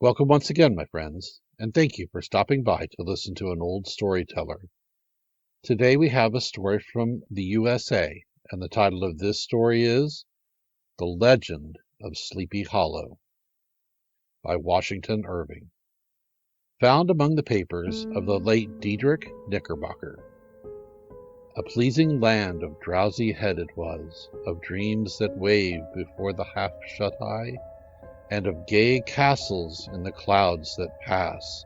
Welcome once again, my friends, and thank you for stopping by to listen to an old storyteller. Today we have a story from the USA, and the title of this story is The Legend of Sleepy Hollow by Washington Irving. Found among the papers of the late Diedrich Knickerbocker. A pleasing land of drowsy head it was, of dreams that wave before the half-shut eye, and of gay castles in the clouds that pass,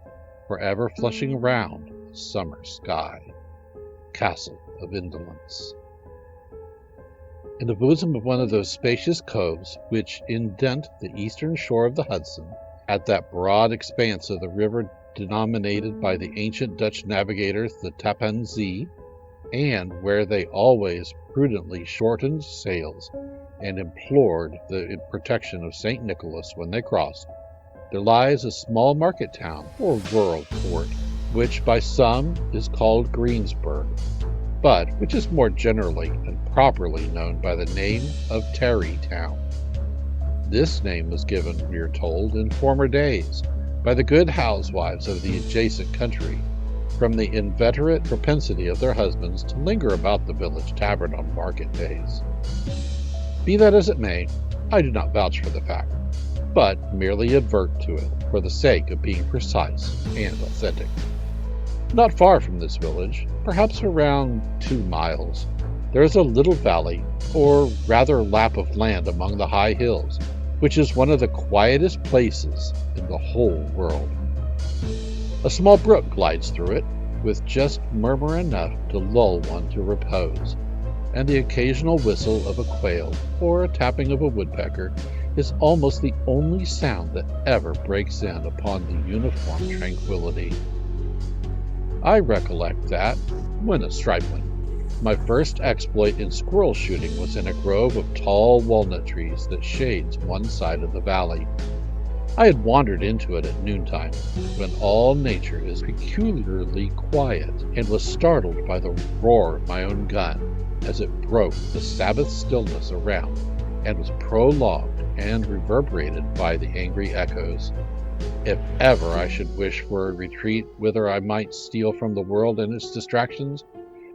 forever flushing around a summer sky. Castle of Indolence. In the bosom of one of those spacious coves which indent the eastern shore of the Hudson, at that broad expanse of the river denominated by the ancient Dutch navigators the Tappan Zee, and where they always prudently shortened sails and implored the protection of St. Nicholas when they crossed, there lies a small market town, or rural port, which by some is called Greensburg, but which is more generally and properly known by the name of Tarrytown. This name was given, we are told, in former days by the good housewives of the adjacent country, from the inveterate propensity of their husbands to linger about the village tavern on market days. Be that as it may, I do not vouch for the fact, but merely advert to it for the sake of being precise and authentic. Not far from this village, perhaps around 2 miles, there is a little valley, or rather lap of land among the high hills, which is one of the quietest places in the whole world. A small brook glides through it, with just murmur enough to lull one to repose, and the occasional whistle of a quail or a tapping of a woodpecker is almost the only sound that ever breaks in upon the uniform tranquility. I recollect that, when a stripling, my first exploit in squirrel shooting was in a grove of tall walnut trees that shades one side of the valley. I had wandered into it at noontime, when all nature is peculiarly quiet, and was startled by the roar of my own gun as it broke the Sabbath stillness around and was prolonged and reverberated by the angry echoes. If ever I should wish for a retreat whither I might steal from the world and its distractions,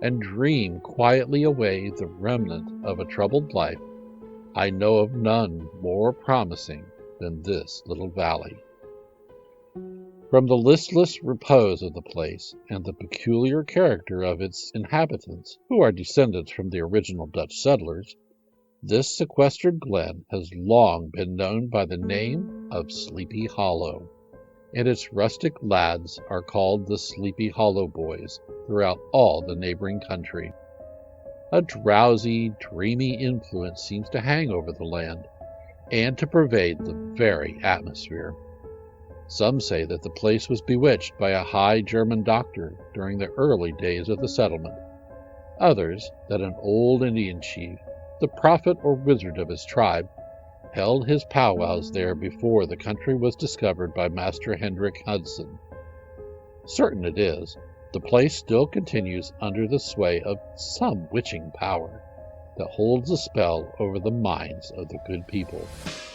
and dream quietly away the remnant of a troubled life, I know of none more promising than this little valley. From the listless repose of the place, and the peculiar character of its inhabitants, who are descendants from the original Dutch settlers, this sequestered glen has long been known by the name of Sleepy Hollow, and its rustic lads are called the Sleepy Hollow Boys throughout all the neighboring country. A drowsy, dreamy influence seems to hang over the land, and to pervade the very atmosphere. Some say that the place was bewitched by a high German doctor during the early days of the settlement. Others, that an old Indian chief, the prophet or wizard of his tribe, held his powwows there before the country was discovered by Master Hendrik Hudson. Certain it is, the place still continues under the sway of some witching power that holds a spell over the minds of the good people,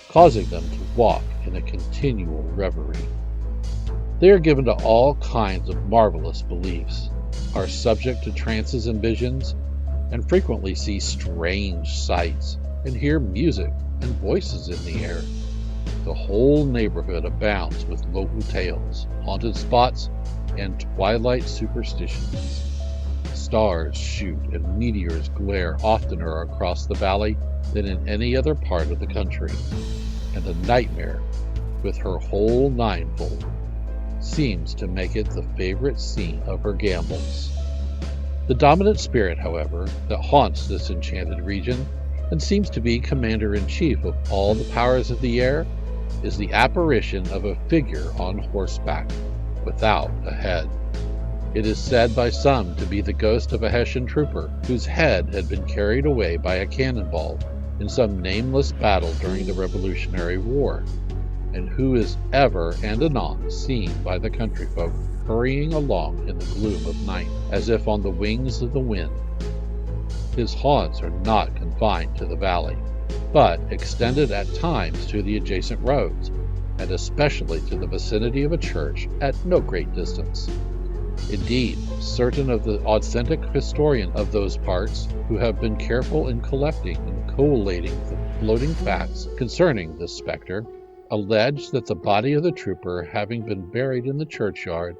causing them to walk in a continual reverie. They are given to all kinds of marvelous beliefs, are subject to trances and visions, and frequently see strange sights, and hear music and voices in the air. The whole neighborhood abounds with local tales, haunted spots, and twilight superstitions. Stars shoot and meteors glare oftener across the valley than in any other part of the country, and the nightmare, with her whole ninefold, seems to make it the favorite scene of her gambols. The dominant spirit, however, that haunts this enchanted region, and seems to be commander-in-chief of all the powers of the air, is the apparition of a figure on horseback, without a head. It is said by some to be the ghost of a Hessian trooper, whose head had been carried away by a cannonball in some nameless battle during the Revolutionary War, and who is ever and anon seen by the country folk hurrying along in the gloom of night, as if on the wings of the wind. His haunts are not confined to the valley, but extended at times to the adjacent roads, and especially to the vicinity of a church at no great distance. Indeed, certain of the authentic historians of those parts, who have been careful in collecting and collating the floating facts concerning this spectre, allege that the body of the trooper having been buried in the churchyard,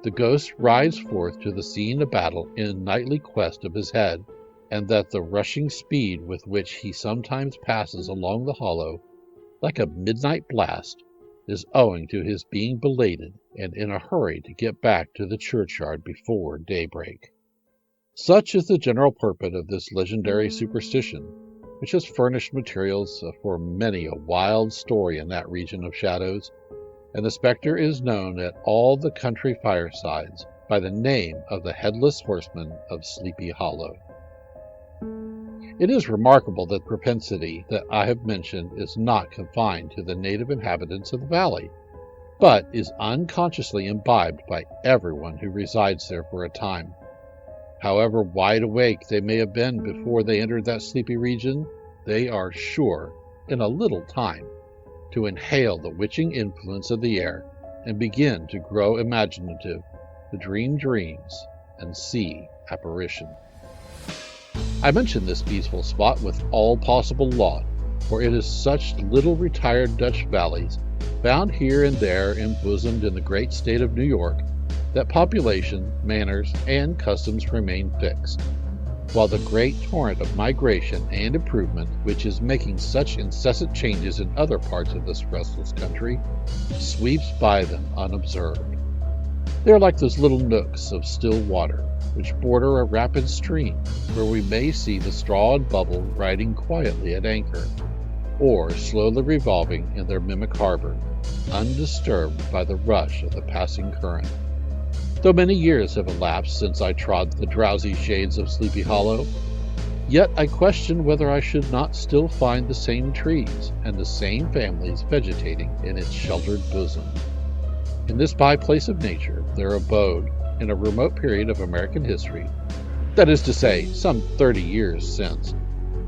the ghost rides forth to the scene of battle in nightly quest of his head, and that the rushing speed with which he sometimes passes along the hollow, like a midnight blast, is owing to his being belated and in a hurry to get back to the churchyard before daybreak. Such is the general purport of this legendary superstition, which has furnished materials for many a wild story in that region of shadows, and the spectre is known at all the country firesides by the name of the Headless Horseman of Sleepy Hollow. It is remarkable that the propensity that I have mentioned is not confined to the native inhabitants of the valley, but is unconsciously imbibed by everyone who resides there for a time. However wide awake they may have been before they entered that sleepy region, they are sure, in a little time, to inhale the witching influence of the air and begin to grow imaginative, to dream dreams, and see apparition. I mention this peaceful spot with all possible laud, for it is such little retired Dutch valleys, found here and there embosomed in the great state of New York, that population, manners, and customs remain fixed, while the great torrent of migration and improvement, which is making such incessant changes in other parts of this restless country, sweeps by them unobserved. They are like those little nooks of still water, which border a rapid stream, where we may see the straw and bubble riding quietly at anchor, or slowly revolving in their mimic harbor, undisturbed by the rush of the passing current. Though many years have elapsed since I trod the drowsy shades of Sleepy Hollow, yet I question whether I should not still find the same trees and the same families vegetating in its sheltered bosom. In this by-place of nature there abode, in a remote period of American history, that is to say, some 30 years since,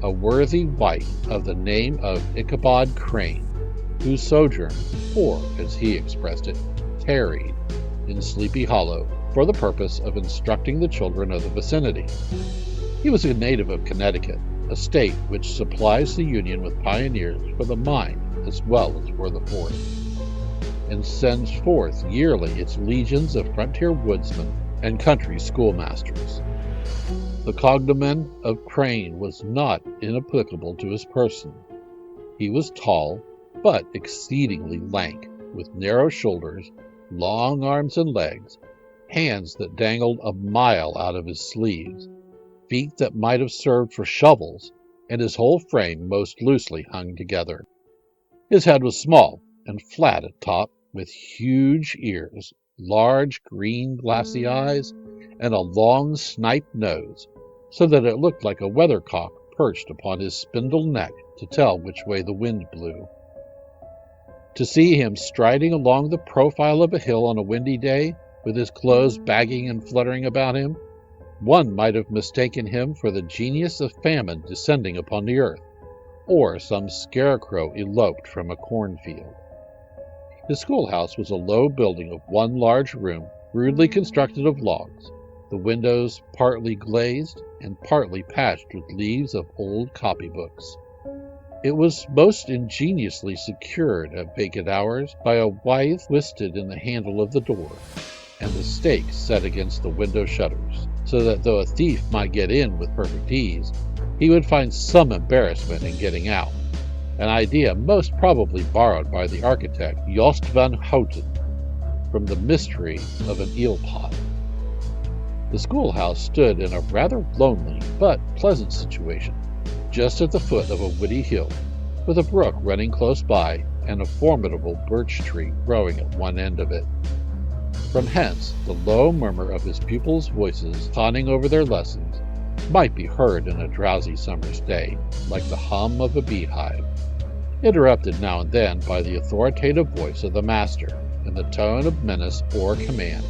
a worthy wight of the name of Ichabod Crane, who sojourned, or, as he expressed it, tarried, in Sleepy Hollow for the purpose of instructing the children of the vicinity. He was a native of Connecticut, a state which supplies the Union with pioneers for the mind as well as for the forest, and sends forth yearly its legions of frontier woodsmen and country schoolmasters. The cognomen of Crane was not inapplicable to his person. He was tall, but exceedingly lank, with narrow shoulders, long arms and legs, hands that dangled a mile out of his sleeves, feet that might have served for shovels, and his whole frame most loosely hung together. His head was small and flat at top, with huge ears, large green glassy eyes, and a long sniped nose, so that it looked like a weathercock perched upon his spindle neck to tell which way the wind blew. To see him striding along the profile of a hill on a windy day, with his clothes bagging and fluttering about him, one might have mistaken him for the genius of famine descending upon the earth, or some scarecrow eloped from a cornfield. His schoolhouse was a low building of one large room, rudely constructed of logs, the windows partly glazed and partly patched with leaves of old copybooks. It was most ingeniously secured at vacant hours by a withe twisted in the handle of the door, and the stakes set against the window shutters, so that though a thief might get in with perfect ease, he would find some embarrassment in getting out, an idea most probably borrowed by the architect Jost van Houten from the mystery of an eel pot. The schoolhouse stood in a rather lonely but pleasant situation, just at the foot of a woody hill, with a brook running close by and a formidable birch tree growing at one end of it. From hence, the low murmur of his pupils' voices conning over their lessons might be heard in a drowsy summer's day, like the hum of a beehive, interrupted now and then by the authoritative voice of the master in the tone of menace or command,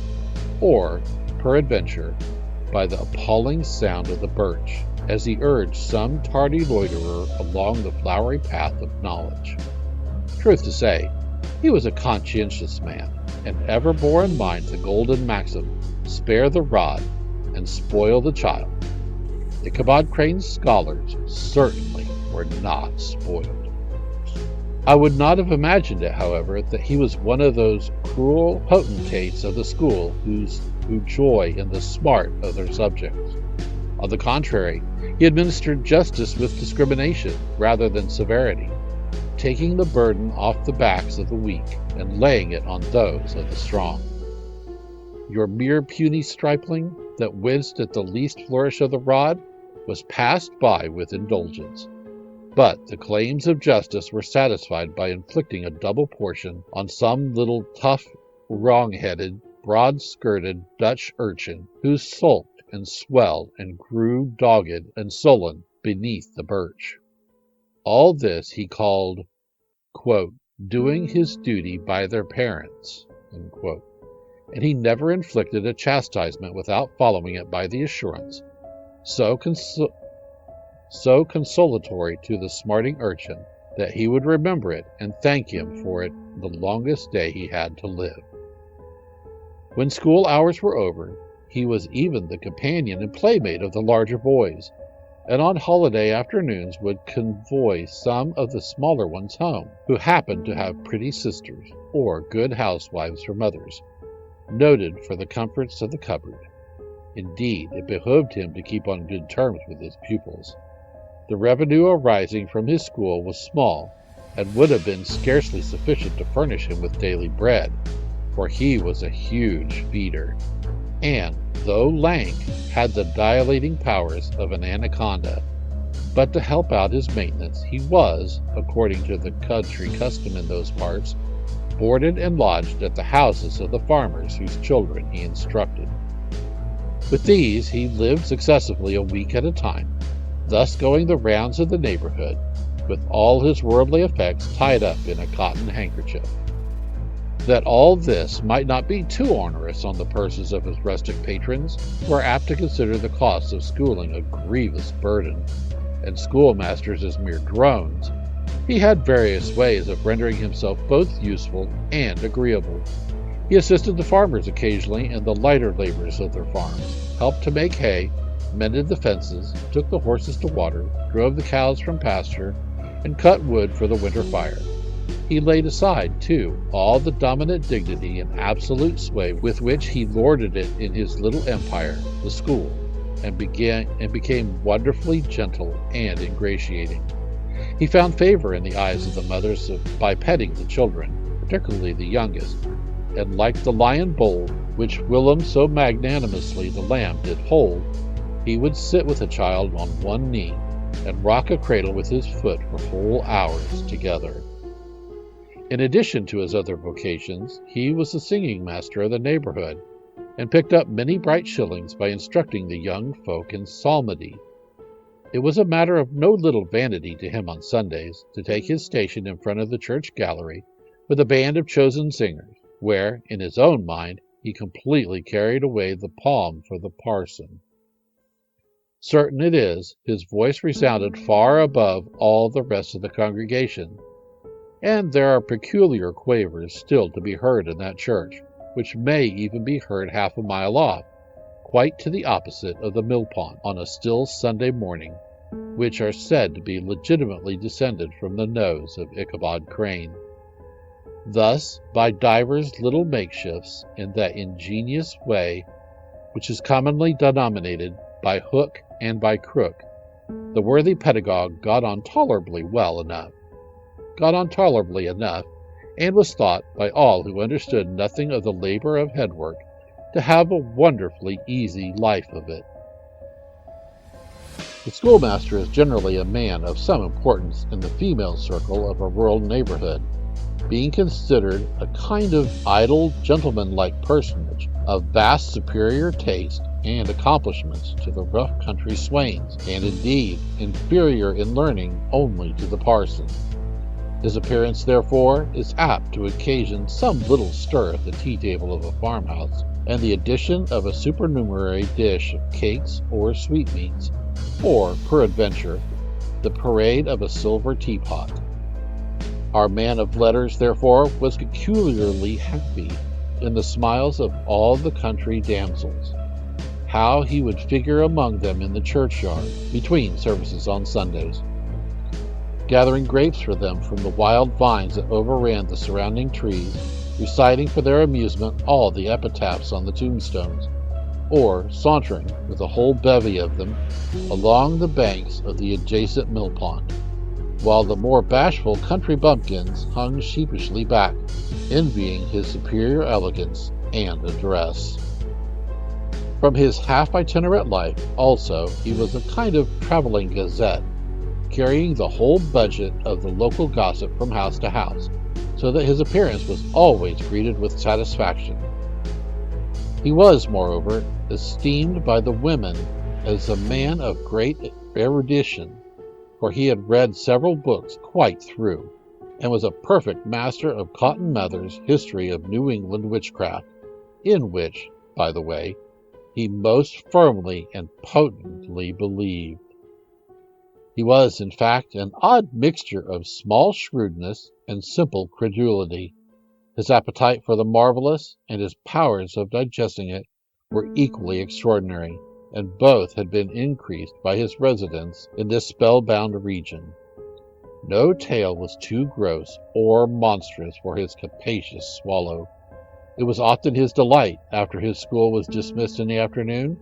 or, peradventure, by the appalling sound of the birch, as he urged some tardy loiterer along the flowery path of knowledge. Truth to say, He was a conscientious man, and ever bore in mind the golden maxim, spare the rod and spoil the child. Ichabod Crane's scholars certainly were not spoiled. I would not have imagined it, however, that he was one of those cruel potentates of the school who joy in the smart of their subjects. On the contrary, he administered justice with discrimination rather than severity, taking the burden off the backs of the weak and laying it on those of the strong. Your mere puny stripling that winced at the least flourish of the rod was passed by with indulgence. But the claims of justice were satisfied by inflicting a double portion on some little tough, wrong-headed, broad-skirted Dutch urchin who sulked and swelled and grew dogged and sullen beneath the birch. All this he called, quote, doing his duty by their parents, unquote, and he never inflicted a chastisement without following it by the assurance, so consolatory to the smarting urchin, that he would remember it and thank him for it the longest day he had to live. When school hours were over, he was even the companion and playmate of the larger boys, and on holiday afternoons would convoy some of the smaller ones home, who happened to have pretty sisters or good housewives for mothers, noted for the comforts of the cupboard. Indeed, it behoved him to keep on good terms with his pupils. The revenue arising from his school was small, and would have been scarcely sufficient to furnish him with daily bread, for he was a huge feeder, and, though lank, had the dilating powers of an anaconda. But to help out his maintenance, he was, according to the country custom in those parts, boarded and lodged at the houses of the farmers whose children he instructed. With these he lived successively a week at a time, thus going the rounds of the neighborhood, with all his worldly effects tied up in a cotton handkerchief. That all this might not be too onerous on the purses of his rustic patrons, who are apt to consider the cost of schooling a grievous burden, and schoolmasters as mere drones, he had various ways of rendering himself both useful and agreeable. He assisted the farmers occasionally in the lighter labors of their farms, helped to make hay, mended the fences, took the horses to water, drove the cows from pasture, and cut wood for the winter fire. He laid aside, too, all the dominant dignity and absolute sway with which he lorded it in his little empire, the school, and became wonderfully gentle and ingratiating. He found favor in the eyes of the mothers by petting the children, particularly the youngest, and like the lion bold, which whilom so magnanimously the lamb did hold, he would sit with a child on one knee, and rock a cradle with his foot for whole hours together. In addition to his other vocations, he was the singing master of the neighborhood, and picked up many bright shillings by instructing the young folk in psalmody. It was a matter of no little vanity to him on Sundays to take his station in front of the church gallery with a band of chosen singers, where, in his own mind, he completely carried away the palm for the parson. Certain it is, his voice resounded far above all the rest of the congregation, and there are peculiar quavers still to be heard in that church, which may even be heard half a mile off, quite to the opposite of the mill pond on a still Sunday morning, which are said to be legitimately descended from the nose of Ichabod Crane. Thus, by divers little makeshifts, in that ingenious way which is commonly denominated by hook and by crook, the worthy pedagogue got on tolerably enough, and was thought by all who understood nothing of the labor of headwork to have a wonderfully easy life of it. The schoolmaster is generally a man of some importance in the female circle of a rural neighborhood, being considered a kind of idle, gentlemanlike personage of vast superior taste and accomplishments to the rough country swains, and indeed inferior in learning only to the parson. His appearance, therefore, is apt to occasion some little stir at the tea-table of a farmhouse, and the addition of a supernumerary dish of cakes or sweetmeats, or, peradventure, the parade of a silver teapot. Our man of letters, therefore, was peculiarly happy in the smiles of all the country damsels. How he would figure among them in the churchyard, between services on Sundays, gathering grapes for them from the wild vines that overran the surrounding trees, reciting for their amusement all the epitaphs on the tombstones, or sauntering with a whole bevy of them along the banks of the adjacent mill pond, while the more bashful country bumpkins hung sheepishly back, envying his superior elegance and address. From his half-itinerant life, also, he was a kind of traveling gazette, carrying the whole budget of the local gossip from house to house, so that his appearance was always greeted with satisfaction. He was, moreover, esteemed by the women as a man of great erudition, for he had read several books quite through, and was a perfect master of Cotton Mather's History of New England Witchcraft, in which, by the way, he most firmly and potently believed. He was, in fact, an odd mixture of small shrewdness and simple credulity. His appetite for the marvelous and his powers of digesting it were equally extraordinary, and both had been increased by his residence in this spellbound region. No tale was too gross or monstrous for his capacious swallow. It was often his delight, after his school was dismissed in the afternoon,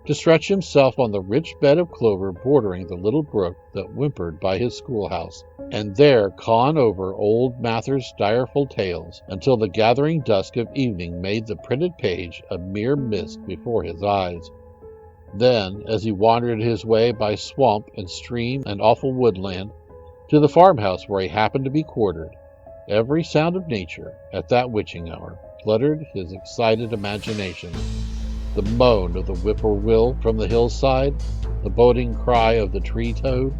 to stretch himself on the rich bed of clover bordering the little brook that whimpered by his schoolhouse, and there con over old Mather's direful tales until the gathering dusk of evening made the printed page a mere mist before his eyes. Then, as he wandered his way by swamp and stream and awful woodland to the farmhouse where he happened to be quartered, every sound of nature, at that witching hour, fluttered his excited imagination. The moan of the whippoorwill from the hillside, the boding cry of the tree-toad,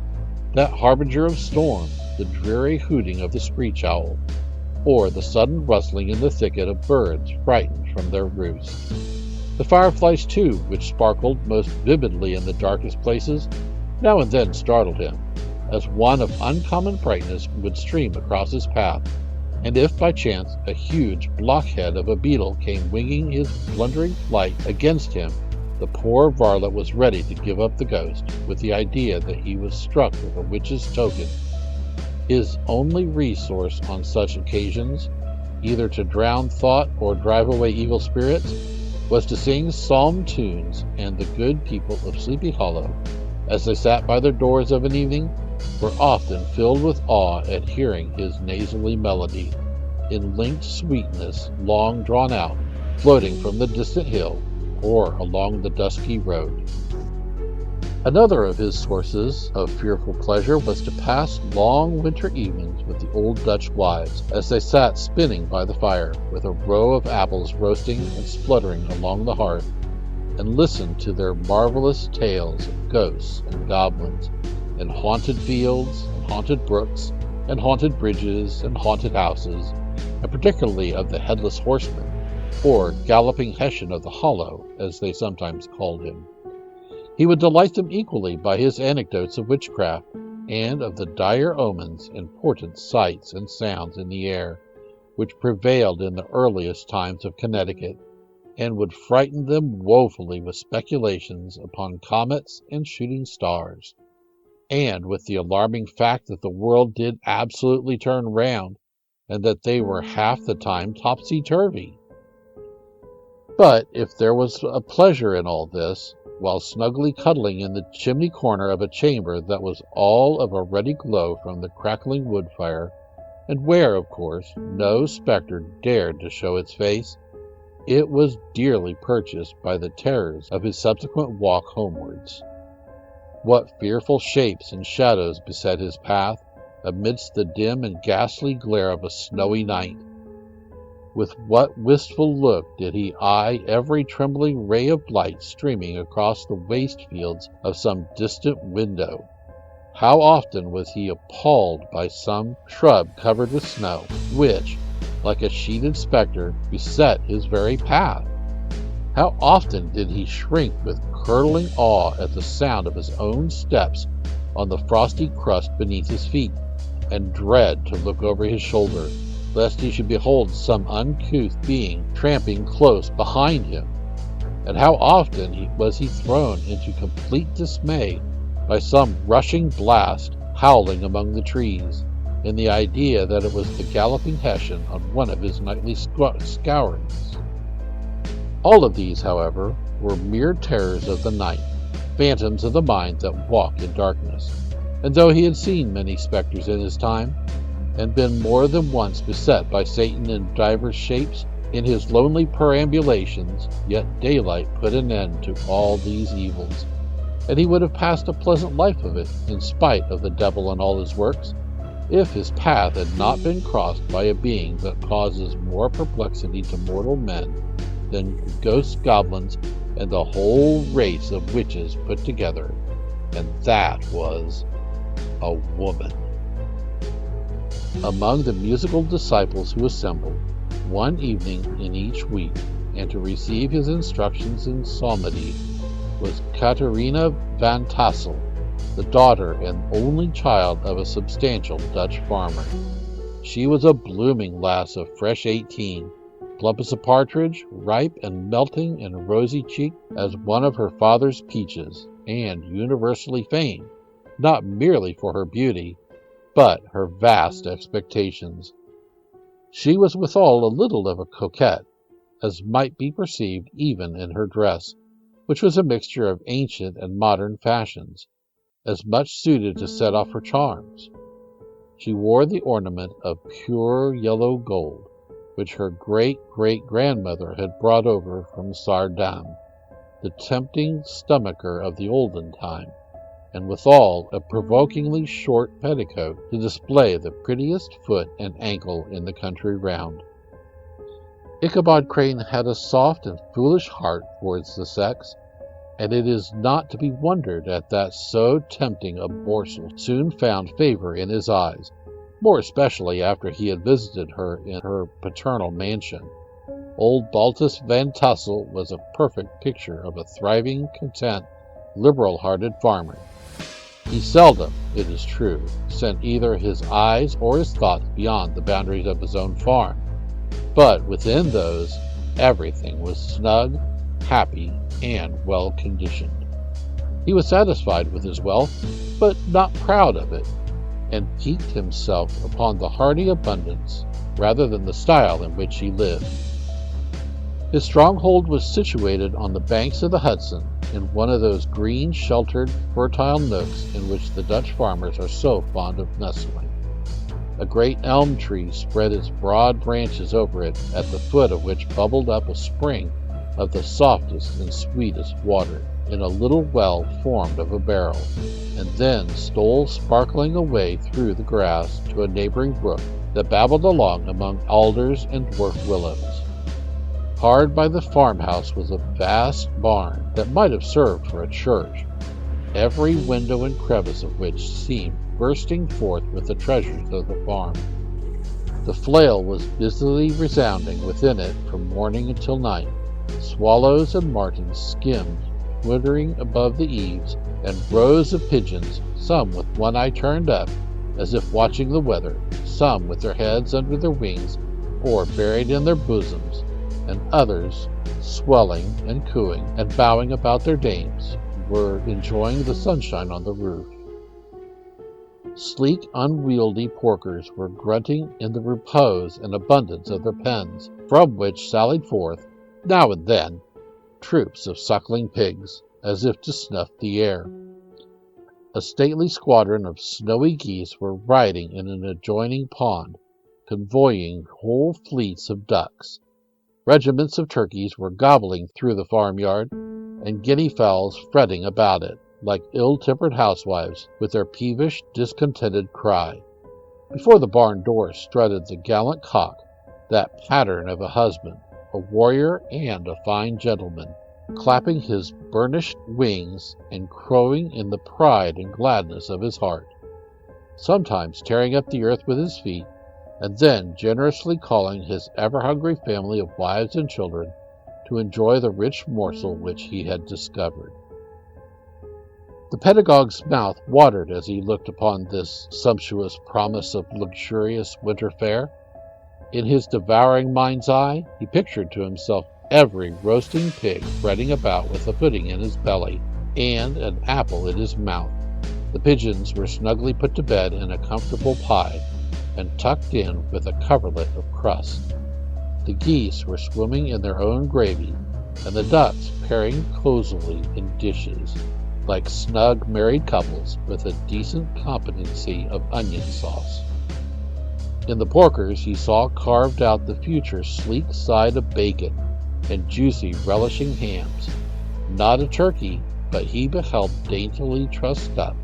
that harbinger of storm, the dreary hooting of the screech-owl, or the sudden rustling in the thicket of birds frightened from their roosts. The fireflies, too, which sparkled most vividly in the darkest places, now and then startled him, as one of uncommon brightness would stream across his path, and if by chance a huge blockhead of a beetle came winging his blundering flight against him, the poor varlet was ready to give up the ghost, with the idea that he was struck with a witch's token. His only resource on such occasions, either to drown thought or drive away evil spirits, was to sing psalm tunes, and the good people of Sleepy Hollow, as they sat by their doors of an evening, were often filled with awe at hearing his nasally melody, in linked sweetness long drawn out, floating from the distant hill or along the dusky road. Another of his sources of fearful pleasure was to pass long winter evenings with the old Dutch wives, as they sat spinning by the fire, with a row of apples roasting and spluttering along the hearth, and listen to their marvelous tales of ghosts and goblins, and haunted fields, and haunted brooks, and haunted bridges, and haunted houses, and particularly of the Headless Horseman, or Galloping Hessian of the Hollow, as they sometimes called him. He would delight them equally by his anecdotes of witchcraft, and of the dire omens and portent sights and sounds in the air, which prevailed in the earliest times of Connecticut, and would frighten them woefully with speculations upon comets and shooting stars, and with the alarming fact that the world did absolutely turn round, and that they were half the time topsy-turvy. But if there was a pleasure in all this, while snugly cuddling in the chimney corner of a chamber that was all of a ruddy glow from the crackling wood fire, and where, of course, no spectre dared to show its face, it was dearly purchased by the terrors of his subsequent walk homewards. What fearful shapes and shadows beset his path, amidst the dim and ghastly glare of a snowy night! With what wistful look did he eye every trembling ray of light streaming across the waste fields of some distant window! How often was he appalled by some shrub covered with snow, which, like a sheeted spectre, beset his very path! How often did he shrink with curdling awe at the sound of his own steps on the frosty crust beneath his feet, and dread to look over his shoulder, lest he should behold some uncouth being tramping close behind him. And how often was he thrown into complete dismay by some rushing blast howling among the trees, in the idea that it was the galloping Hessian on one of his nightly scourings. All of these, however, were mere terrors of the night, phantoms of the mind that walk in darkness. And though he had seen many specters in his time, and been more than once beset by Satan in divers shapes in his lonely perambulations, yet daylight put an end to all these evils, and he would have passed a pleasant life of it, in spite of the devil and all his works, if his path had not been crossed by a being that causes more perplexity to mortal men than ghosts, goblins, and the whole race of witches put together, and that was a woman. Among the musical disciples who assembled one evening in each week, and to receive his instructions in psalmody, was Catharina van Tassel, the daughter and only child of a substantial Dutch farmer. She was a blooming lass of fresh 18, plump as a partridge, ripe and melting and rosy cheeked as one of her father's peaches, and universally famed, not merely for her beauty, but her vast expectations. She was withal a little of a coquette, as might be perceived even in her dress, which was a mixture of ancient and modern fashions, as much suited to set off her charms. She wore the ornament of pure yellow gold, which her great-great-grandmother had brought over from Saardam, the tempting stomacher of the olden time, and withal a provokingly short petticoat to display the prettiest foot and ankle in the country round. Ichabod Crane had a soft and foolish heart towards the sex, and it is not to be wondered at that so tempting a morsel soon found favor in his eyes, more especially after he had visited her in her paternal mansion. Old Baltus Van Tassel was a perfect picture of a thriving, content, liberal-hearted farmer. He seldom, it is true, sent either his eyes or his thoughts beyond the boundaries of his own farm, but within those everything was snug, happy, and well-conditioned. He was satisfied with his wealth, but not proud of it, and piqued himself upon the hearty abundance rather than the style in which he lived. His stronghold was situated on the banks of the Hudson, in one of those green, sheltered, fertile nooks in which the Dutch farmers are so fond of nestling. A great elm tree spread its broad branches over it, at the foot of which bubbled up a spring of the softest and sweetest water, in a little well formed of a barrel, and then stole sparkling away through the grass to a neighboring brook that babbled along among alders and dwarf willows. Hard by the farmhouse was a vast barn that might have served for a church, every window and crevice of which seemed bursting forth with the treasures of the farm. The flail was busily resounding within it from morning until night. Swallows and martins skimmed, twittering above the eaves, and rows of pigeons, some with one eye turned up, as if watching the weather, some with their heads under their wings or buried in their bosoms, and others, swelling and cooing and bowing about their dames, were enjoying the sunshine on the roof. Sleek, unwieldy porkers were grunting in the repose and abundance of their pens, from which sallied forth, now and then, troops of suckling pigs, as if to snuff the air. A stately squadron of snowy geese were riding in an adjoining pond, convoying whole fleets of ducks. Regiments of turkeys were gobbling through the farmyard, and guinea fowls fretting about it, like ill-tempered housewives, with their peevish, discontented cry. Before the barn door strutted the gallant cock, that pattern of a husband, a warrior and a fine gentleman, clapping his burnished wings and crowing in the pride and gladness of his heart, sometimes tearing up the earth with his feet, and then generously calling his ever-hungry family of wives and children to enjoy the rich morsel which he had discovered. The pedagogue's mouth watered as he looked upon this sumptuous promise of luxurious winter fare. In his devouring mind's eye, he pictured to himself every roasting pig fretting about with a pudding in his belly and an apple in his mouth. The pigeons were snugly put to bed in a comfortable pie and tucked in with a coverlet of crust. The geese were swimming in their own gravy, and the ducks pairing cozily in dishes, like snug married couples with a decent competency of onion sauce. In the porkers he saw carved out the future sleek side of bacon and juicy relishing hams. Not a turkey, but he beheld daintily trussed up,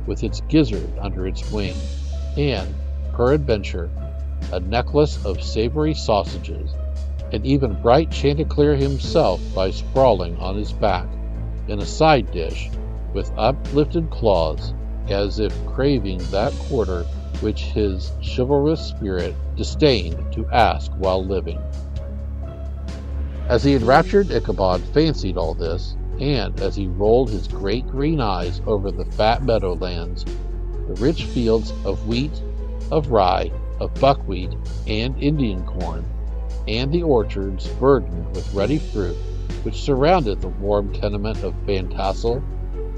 with its gizzard under its wing, and, peradventure, a necklace of savory sausages, and even bright Chanticleer himself by sprawling on his back, in a side dish, with uplifted claws, as if craving that quarter which his chivalrous spirit disdained to ask while living. As the enraptured Ichabod fancied all this, and as he rolled his great green eyes over the fat meadowlands, the rich fields of wheat, of rye, of buckwheat, and Indian corn, and the orchards burdened with ruddy fruit, which surrounded the warm tenement of Van Tassel,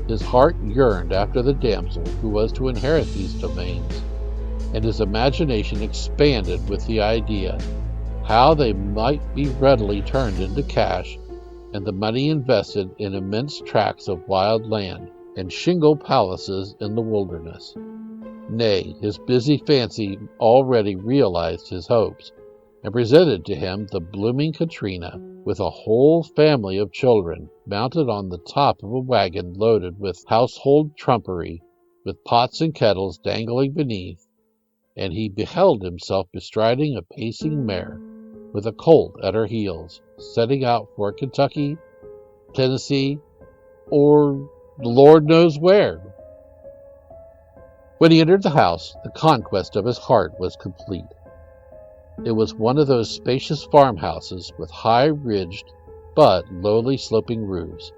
his heart yearned after the damsel who was to inherit these domains, and his imagination expanded with the idea how they might be readily turned into cash, and the money invested in immense tracts of wild land and shingle palaces in the wilderness. Nay, his busy fancy already realized his hopes, and presented to him the blooming Katrina, with a whole family of children, mounted on the top of a wagon loaded with household trumpery, with pots and kettles dangling beneath, and he beheld himself bestriding a pacing mare, with a colt at her heels, setting out for Kentucky, Tennessee, or the Lord knows where. When he entered the house, the conquest of his heart was complete. It was one of those spacious farmhouses with high-ridged but lowly sloping roofs,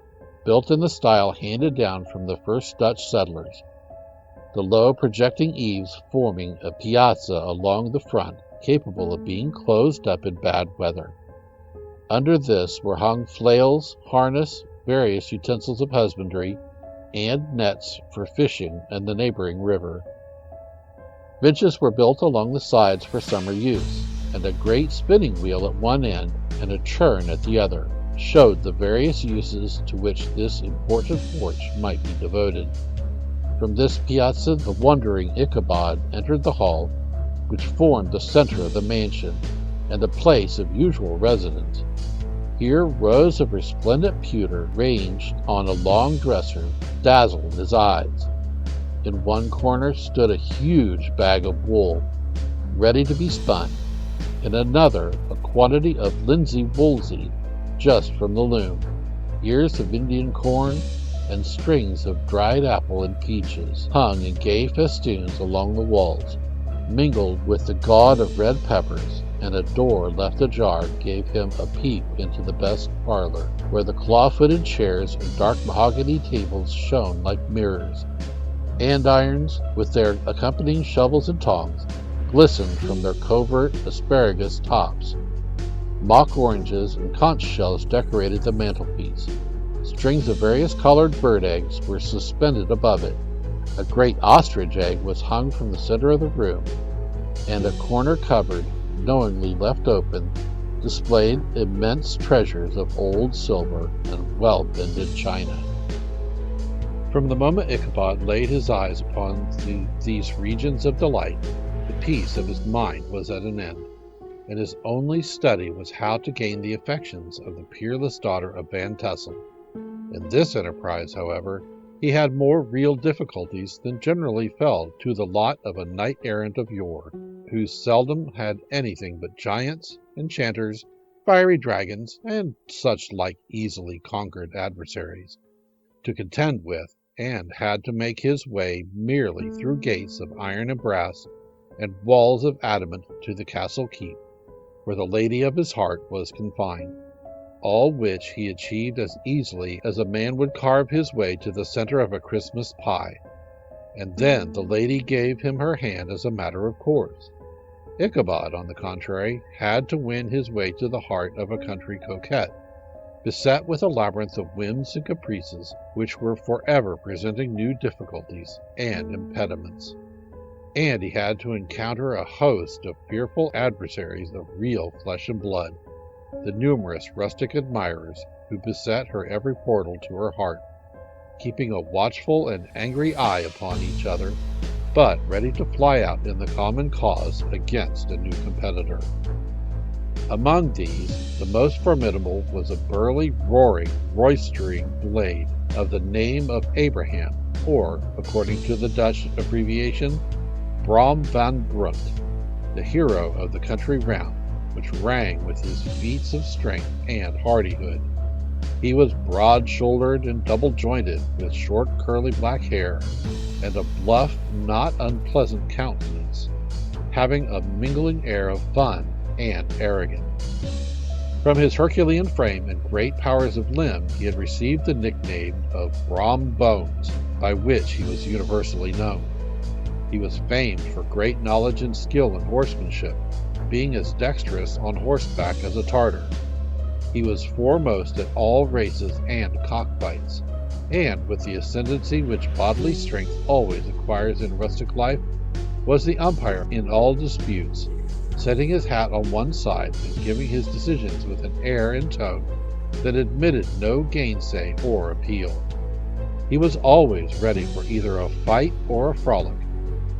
built in the style handed down from the first Dutch settlers, the low projecting eaves forming a piazza along the front, capable of being closed up in bad weather. Under this were hung flails, harness, various utensils of husbandry, and nets for fishing and the neighboring river. Benches were built along the sides for summer use, and a great spinning wheel at one end and a churn at the other showed the various uses to which this important porch might be devoted. From this piazza the wondering Ichabod entered the hall, which formed the center of the mansion and the place of usual residence. Here rows of resplendent pewter ranged on a long dresser dazzled his eyes. In one corner stood a huge bag of wool, ready to be spun. In another, a quantity of linsey-woolsey, just from the loom, ears of Indian corn, and strings of dried apple and peaches hung in gay festoons along the walls, mingled with the gaud of red peppers, and a door left ajar gave him a peep into the best parlor, where the claw-footed chairs and dark mahogany tables shone like mirrors. Andirons, with their accompanying shovels and tongs, glistened from their covert asparagus tops. Mock oranges and conch shells decorated the mantelpiece. Strings of various colored bird eggs were suspended above it. A great ostrich egg was hung from the center of the room, and a corner cupboard, knowingly left open, displayed immense treasures of old silver and well-bended china. From the moment Ichabod laid his eyes upon these regions of delight, the peace of his mind was at an end, and his only study was how to gain the affections of the peerless daughter of Van Tassel. In this enterprise, however, he had more real difficulties than generally fell to the lot of a knight-errant of yore, who seldom had anything but giants, enchanters, fiery dragons, and such like easily conquered adversaries to contend with, and had to make his way merely through gates of iron and brass and walls of adamant to the castle keep, where the lady of his heart was confined. all which he achieved as easily as a man would carve his way to the center of a Christmas pie. And then the lady gave him her hand as a matter of course. Ichabod, on the contrary, had to win his way to the heart of a country coquette, beset with a labyrinth of whims and caprices which were forever presenting new difficulties and impediments. And he had to encounter a host of fearful adversaries of real flesh and blood, the numerous rustic admirers who beset her every portal to her heart, keeping a watchful and angry eye upon each other, but ready to fly out in the common cause against a new competitor. Among these, the most formidable was a burly, roaring, roistering blade of the name of Abraham, or, according to the Dutch abbreviation, Brom van Brunt, the hero of the country round, which rang with his feats of strength and hardihood. He was broad-shouldered and double-jointed, with short curly black hair, and a bluff, not unpleasant countenance, having a mingling air of fun and arrogance. From his Herculean frame and great powers of limb, he had received the nickname of Brom Bones, by which he was universally known. He was famed for great knowledge and skill in horsemanship, being as dexterous on horseback as a Tartar. He was foremost at all races and cockfights, and, with the ascendancy which bodily strength always acquires in rustic life, was the umpire in all disputes, setting his hat on one side and giving his decisions with an air and tone that admitted no gainsay or appeal. He was always ready for either a fight or a frolic,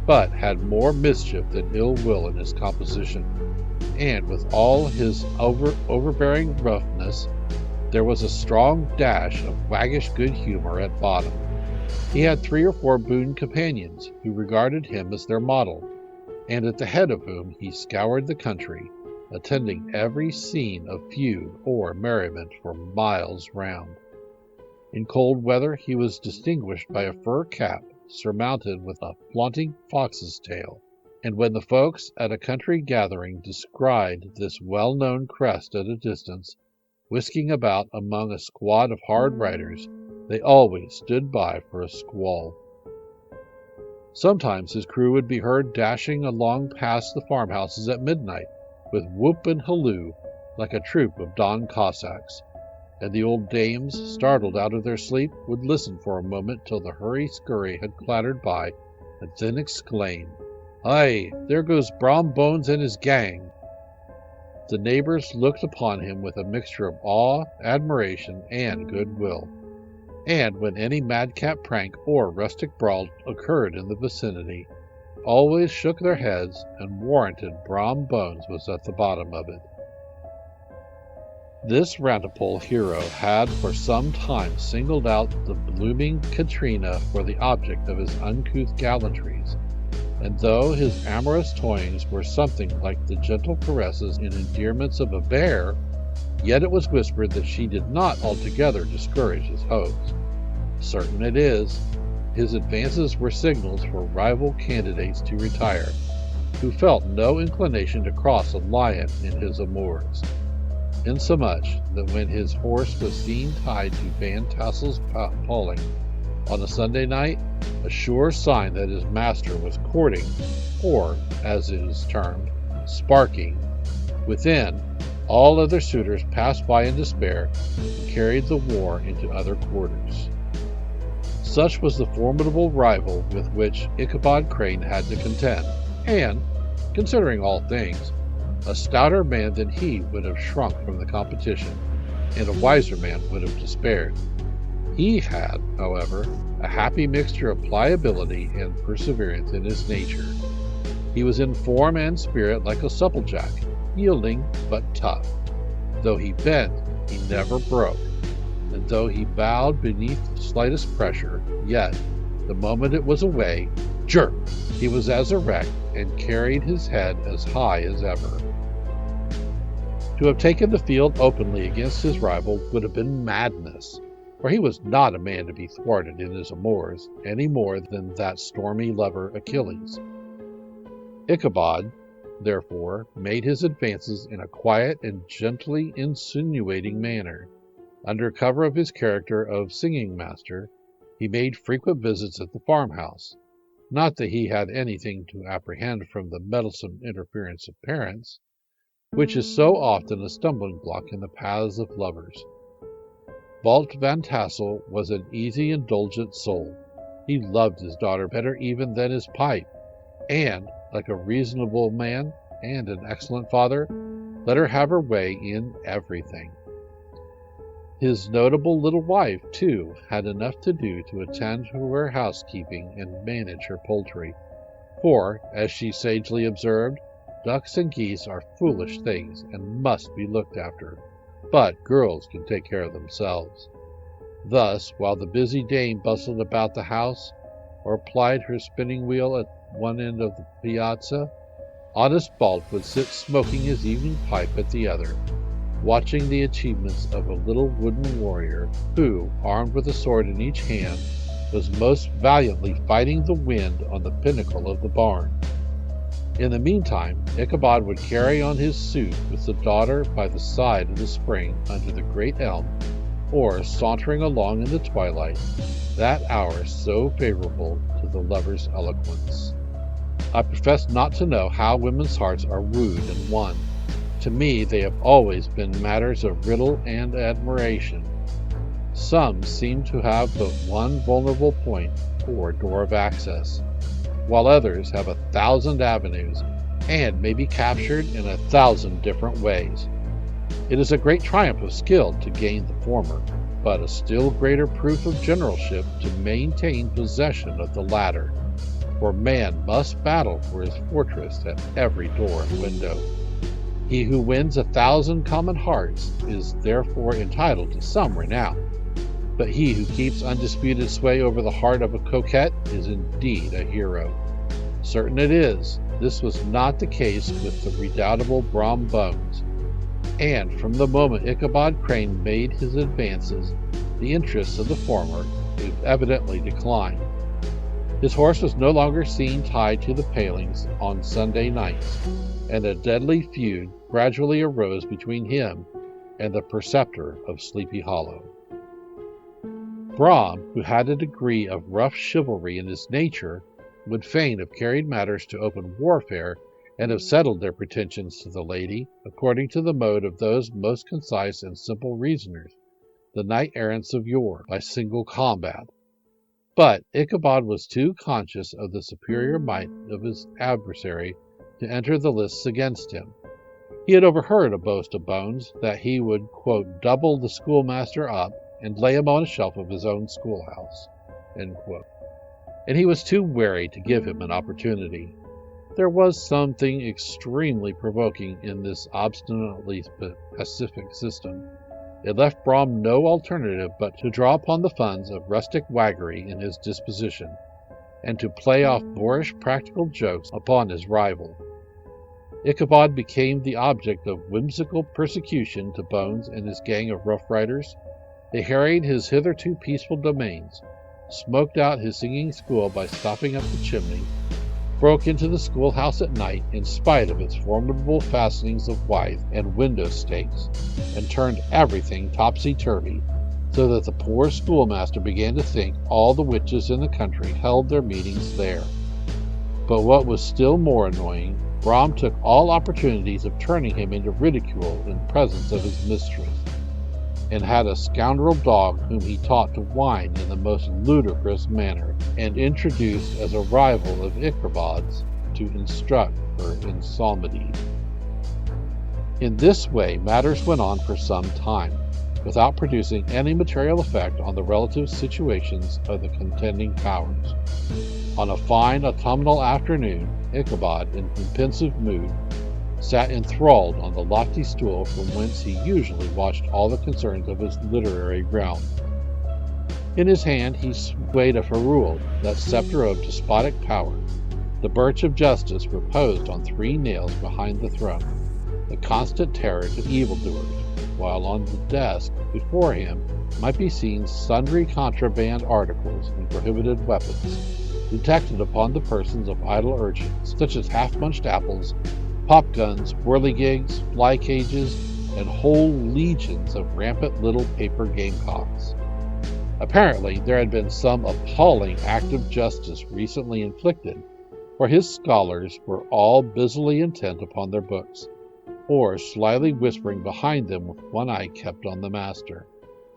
but had more mischief than ill will in his composition, and with all his overbearing roughness, there was a strong dash of waggish good humor at bottom. He had 3 or 4 boon companions who regarded him as their model, and at the head of whom he scoured the country, attending every scene of feud or merriment for miles round. In cold weather he was distinguished by a fur cap surmounted with a flaunting fox's tail, and when the folks at a country gathering descried this well-known crest at a distance, whisking about among a squad of hard riders, they always stood by for a squall. Sometimes his crew would be heard dashing along past the farmhouses at midnight, with whoop and halloo, like a troop of Don Cossacks, and the old dames, startled out of their sleep, would listen for a moment till the hurry-scurry had clattered by, and then exclaim, "Aye, there goes Brom Bones and his gang!" The neighbors looked upon him with a mixture of awe, admiration, and goodwill, and when any madcap prank or rustic brawl occurred in the vicinity, always shook their heads and warranted Brom Bones was at the bottom of it. This rantipole hero had for some time singled out the blooming Katrina for the object of his uncouth gallantries, and though his amorous toyings were something like the gentle caresses and endearments of a bear, yet it was whispered that she did not altogether discourage his hopes. Certain it is, his advances were signals for rival candidates to retire, who felt no inclination to cross a lion in his amours, insomuch that when his horse was seen tied to Van Tassel's paling on a Sunday night, a sure sign that his master was courting, or, as it is termed, sparking, within, all other suitors passed by in despair and carried the war into other quarters. Such was the formidable rival with which Ichabod Crane had to contend, and, considering all things, a stouter man than he would have shrunk from the competition, and a wiser man would have despaired. He had, however, a happy mixture of pliability and perseverance in his nature. He was in form and spirit like a supplejack, yielding but tough. Though he bent, he never broke, and though he bowed beneath the slightest pressure, yet, the moment it was away, jerk, he was as erect and carried his head as high as ever. To have taken the field openly against his rival would have been madness, for he was not a man to be thwarted in his amours, any more than that stormy lover Achilles. Ichabod, therefore, made his advances in a quiet and gently insinuating manner. Under cover of his character of singing master, he made frequent visits at the farmhouse. Not that he had anything to apprehend from the meddlesome interference of parents, which is so often a stumbling block in the paths of lovers. Walt Van Tassel was an easy, indulgent soul. He loved his daughter better even than his pipe, and, like a reasonable man and an excellent father, let her have her way in everything. His notable little wife, too, had enough to do to attend to her housekeeping and manage her poultry, for, as she sagely observed, ducks and geese are foolish things and must be looked after, but girls can take care of themselves. Thus, while the busy dame bustled about the house, or plied her spinning wheel at one end of the piazza, honest Balt would sit smoking his evening pipe at the other, watching the achievements of a little wooden warrior who, armed with a sword in each hand, was most valiantly fighting the wind on the pinnacle of the barn. In the meantime, Ichabod would carry on his suit with the daughter by the side of the spring under the great elm, or sauntering along in the twilight, that hour so favorable to the lover's eloquence. I profess not to know how women's hearts are wooed and won. To me, they have always been matters of riddle and admiration. Some seem to have but one vulnerable point or door of access, while others have 1,000 avenues and may be captured in 1,000 different ways. It is a great triumph of skill to gain the former, but a still greater proof of generalship to maintain possession of the latter, for man must battle for his fortress at every door and window. He who wins 1,000 common hearts is therefore entitled to some renown, but he who keeps undisputed sway over the heart of a coquette is indeed a hero. Certain it is, this was not the case with the redoubtable Brom Bones, and from the moment Ichabod Crane made his advances, the interests of the former evidently declined. His horse was no longer seen tied to the palings on Sunday nights, and a deadly feud gradually arose between him and the preceptor of Sleepy Hollow. Brom, who had a degree of rough chivalry in his nature, would fain have carried matters to open warfare and have settled their pretensions to the lady, according to the mode of those most concise and simple reasoners, the knight-errants of yore, by single combat. But Ichabod was too conscious of the superior might of his adversary to enter the lists against him. He had overheard a boast of Bones that he would, quote, double the schoolmaster up and lay him on a shelf of his own schoolhouse, end quote. And he was too wary to give him an opportunity. There was something extremely provoking in this obstinately pacific system. It left Brom no alternative but to draw upon the funds of rustic waggery in his disposition, and to play off boorish practical jokes upon his rival. Ichabod became the object of whimsical persecution to Bones and his gang of rough riders. They harried his hitherto peaceful domains, smoked out his singing school by stopping up the chimney, broke into the schoolhouse at night in spite of its formidable fastenings of withe and window stakes, and turned everything topsy-turvy, so that the poor schoolmaster began to think all the witches in the country held their meetings there. But what was still more annoying, Brom took all opportunities of turning him into ridicule in presence of his mistress, and had a scoundrel dog whom he taught to whine in the most ludicrous manner, and introduced as a rival of Ichabod's to instruct her in psalmody. In this way matters went on for some time, without producing any material effect on the relative situations of the contending powers. On a fine autumnal afternoon, Ichabod, in pensive mood, sat enthralled on the lofty stool from whence he usually watched all the concerns of his literary realm. In his hand he swayed a ferule, that scepter of despotic power. The birch of justice reposed on 3 nails behind the throne, the constant terror to evildoers, while on the desk before him might be seen sundry contraband articles and prohibited weapons, detected upon the persons of idle urchins, such as half-munched apples, pop guns, whirligigs, fly cages, and whole legions of rampant little paper gamecocks. Apparently, there had been some appalling act of justice recently inflicted, for his scholars were all busily intent upon their books, or slyly whispering behind them with one eye kept on the master,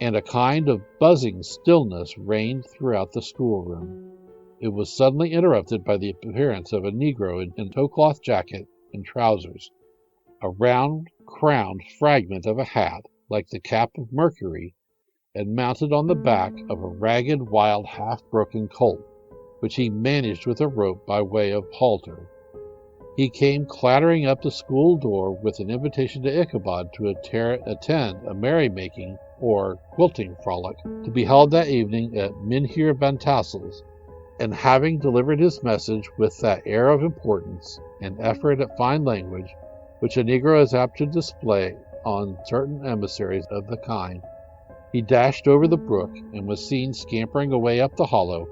and a kind of buzzing stillness reigned throughout the schoolroom. It was suddenly interrupted by the appearance of a Negro in a tow-cloth jacket and trousers, a round, crowned fragment of a hat, like the cap of Mercury, and mounted on the back of a ragged, wild, half-broken colt, which he managed with a rope by way of halter. He came clattering up the school door with an invitation to Ichabod to attend a merrymaking or quilting frolic to be held that evening at Mynheer Van Tassel's, and having delivered his message with that air of importance and effort at fine language which a Negro is apt to display on certain emissaries of the kind, he dashed over the brook and was seen scampering away up the hollow,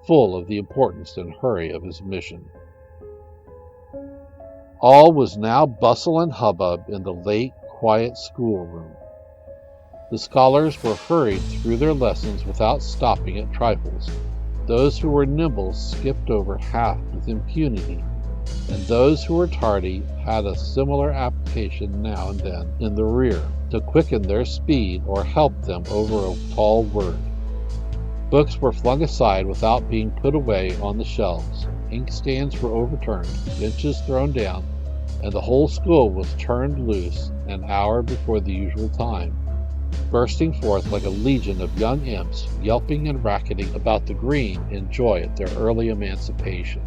full of the importance and hurry of his mission. All was now bustle and hubbub in the late, quiet schoolroom. The scholars were hurried through their lessons without stopping at trifles. Those who were nimble skipped over half with impunity, and those who were tardy had a similar application now and then in the rear, to quicken their speed or help them over a tall word. Books were flung aside without being put away on the shelves. Inkstands were overturned, benches thrown down, and the whole school was turned loose an hour before the usual time, bursting forth like a legion of young imps, yelping and racketing about the green in joy at their early emancipation.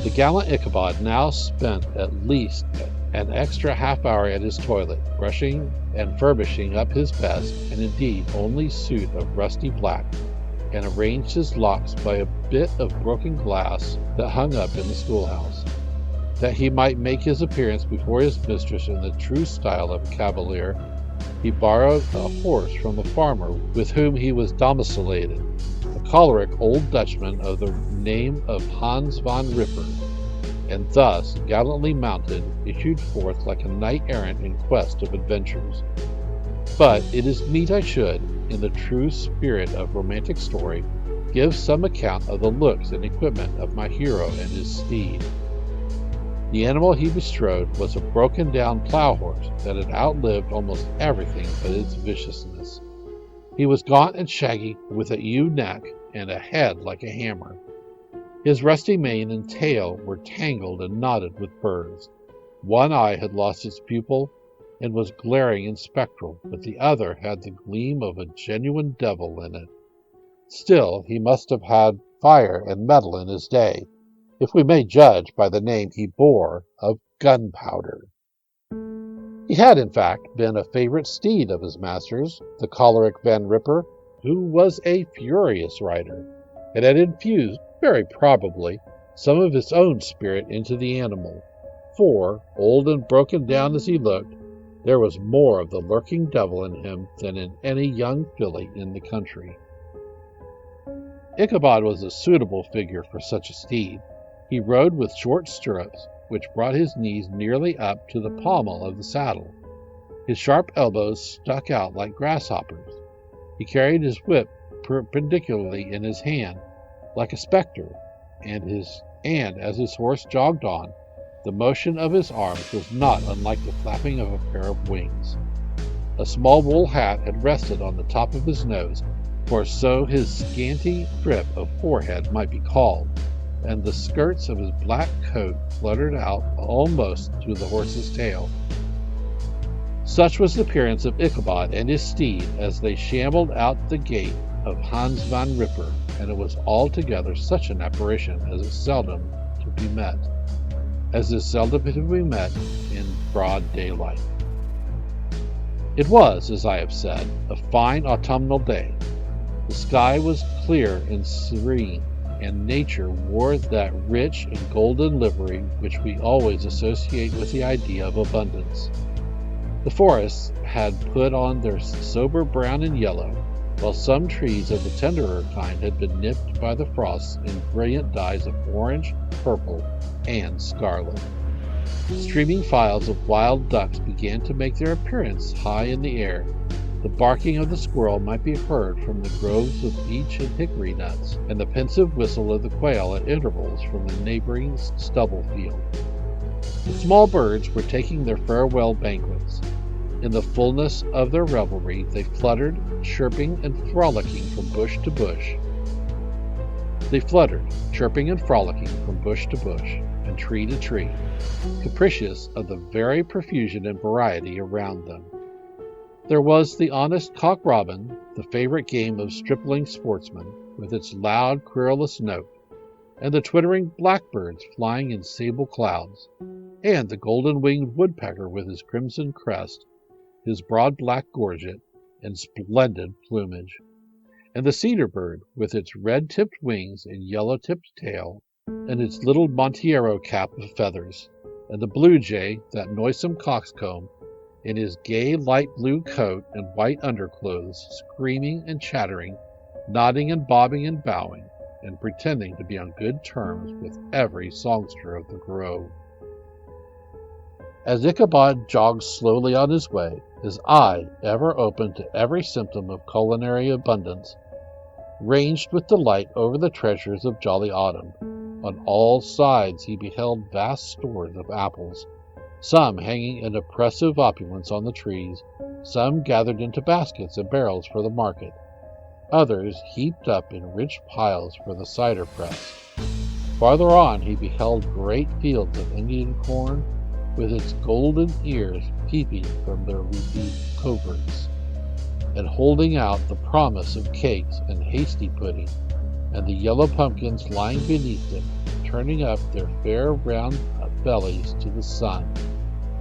The gallant Ichabod now spent at least an extra half-hour at his toilet, brushing and furbishing up his best, and indeed only suit of rusty black, and arranged his locks by a bit of broken glass that hung up in the schoolhouse, that he might make his appearance before his mistress in the true style of a cavalier. He borrowed a horse from the farmer with whom he was domiciliated, a choleric old Dutchman of the name of Hans van Ripper, and thus, gallantly mounted, issued forth like a knight-errant in quest of adventures. But it is meet I should, in the true spirit of romantic story, give some account of the looks and equipment of my hero and his steed. The animal he bestrode was a broken-down plough-horse that had outlived almost everything but its viciousness. He was gaunt and shaggy, with a ewe neck and a head like a hammer. His rusty mane and tail were tangled and knotted with burrs. One eye had lost its pupil and was glaring and spectral, but the other had the gleam of a genuine devil in it. Still, he must have had fire and metal in his day, if we may judge by the name he bore of Gunpowder. He had, in fact, been a favorite steed of his master's, the choleric Van Ripper, who was a furious rider, and had infused, very probably, some of his own spirit into the animal, for, old and broken down as he looked, there was more of the lurking devil in him than in any young filly in the country. Ichabod was a suitable figure for such a steed. He rode with short stirrups, which brought his knees nearly up to the pommel of the saddle. His sharp elbows stuck out like grasshoppers. He carried his whip perpendicularly in his hand, like a spectre, and as his horse jogged on, the motion of his arms was not unlike the flapping of a pair of wings. A small wool hat had rested on the top of his nose, for so his scanty strip of forehead might be called, and the skirts of his black coat fluttered out almost to the horse's tail. Such was the appearance of Ichabod and his steed as they shambled out the gate of Hans van Ripper, and it was altogether such an apparition as is seldom to be met in broad daylight. It was, as I have said, a fine autumnal day. The sky was clear and serene, and nature wore that rich and golden livery which we always associate with the idea of abundance. The forests had put on their sober brown and yellow, while some trees of the tenderer kind had been nipped by the frosts in brilliant dyes of orange, purple, and scarlet. Streaming files of wild ducks began to make their appearance high in the air. The barking of the squirrel might be heard from the groves of beech and hickory nuts, and the pensive whistle of the quail at intervals from the neighboring stubble field. The small birds were taking their farewell banquets. In the fullness of their revelry, they fluttered, chirping and frolicking from bush to bush. They fluttered, chirping and frolicking from bush to bush, and tree to tree, capricious of the very profusion and variety around them. There was the honest cock-robin, the favorite game of stripling sportsmen, with its loud, querulous note, and the twittering blackbirds flying in sable clouds, and the golden-winged woodpecker with his crimson crest, his broad black gorget, and splendid plumage, and the cedar bird with its red-tipped wings and yellow-tipped tail, and its little Montiero cap of feathers, and the blue jay, that noisome coxcomb, in his gay light blue coat and white underclothes, screaming and chattering, nodding and bobbing and bowing, and pretending to be on good terms with every songster of the grove. As Ichabod jogged slowly on his way, his eye, ever open to every symptom of culinary abundance, ranged with delight over the treasures of jolly autumn. On all sides he beheld vast stores of apples, some hanging in oppressive opulence on the trees, some gathered into baskets and barrels for the market, others heaped up in rich piles for the cider press. Farther on he beheld great fields of Indian corn, with its golden ears peeping from their leafy coverts, and holding out the promise of cakes and hasty pudding, and the yellow pumpkins lying beneath them, turning up their fair round bellies to the sun,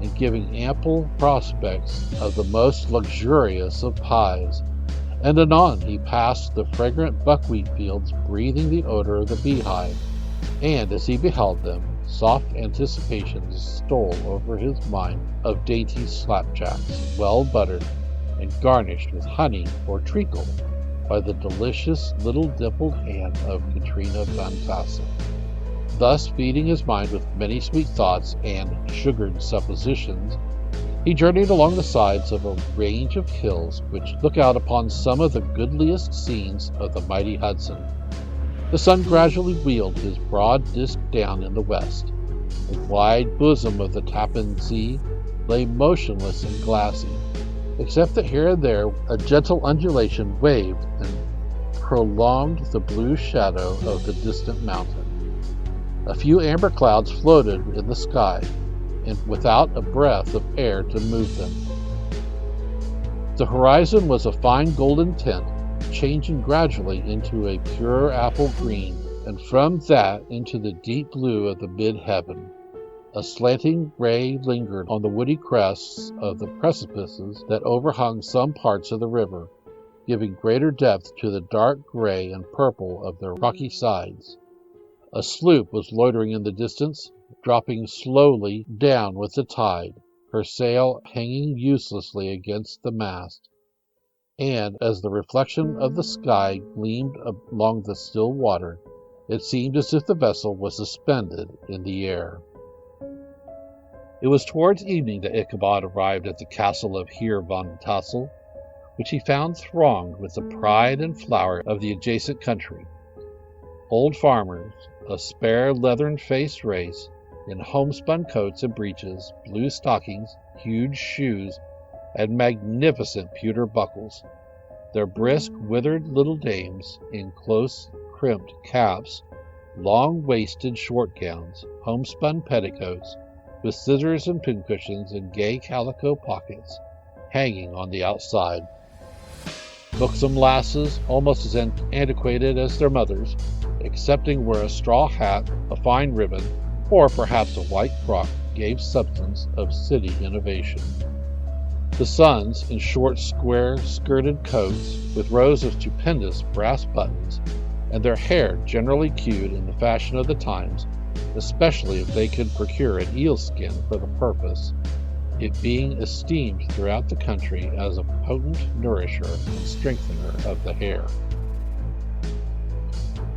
and giving ample prospects of the most luxurious of pies. And anon he passed the fragrant buckwheat fields, breathing the odor of the beehive, and as he beheld them, soft anticipations stole over his mind of dainty slapjacks, well buttered, and garnished with honey or treacle by the delicious little dimpled hand of Katrina Van Tassel. Thus, feeding his mind with many sweet thoughts and sugared suppositions, he journeyed along the sides of a range of hills which look out upon some of the goodliest scenes of the mighty Hudson. The sun gradually wheeled his broad disk down in the west. The wide bosom of the Tappan Zee lay motionless and glassy, except that here and there a gentle undulation waved and prolonged the blue shadow of the distant mountain. A few amber clouds floated in the sky, and without a breath of air to move them. The horizon was a fine golden tint, changing gradually into a pure apple green, and from that into the deep blue of the mid-heaven. A slanting ray lingered on the woody crests of the precipices that overhung some parts of the river, giving greater depth to the dark gray and purple of their rocky sides. A sloop was loitering in the distance, dropping slowly down with the tide, her sail hanging uselessly against the mast, and as the reflection of the sky gleamed along the still water, it seemed as if the vessel was suspended in the air. It was towards evening that Ichabod arrived at the castle of Heer Van Tassel, which he found thronged with the pride and flower of the adjacent country. Old farmers, a spare leathern-faced race, in homespun coats and breeches, blue stockings, huge shoes, and magnificent pewter buckles. Their brisk, withered little dames, in close-crimped caps, long-waisted short gowns, homespun petticoats, with scissors and pincushions and gay calico pockets, hanging on the outside. Buxom lasses, almost as antiquated as their mothers, excepting where a straw hat, a fine ribbon, or perhaps a white frock gave substance of city innovation. The sons, in short, square-skirted coats, with rows of stupendous brass buttons, and their hair generally queued in the fashion of the times, especially if they could procure an eel skin for the purpose, it being esteemed throughout the country as a potent nourisher and strengthener of the hair.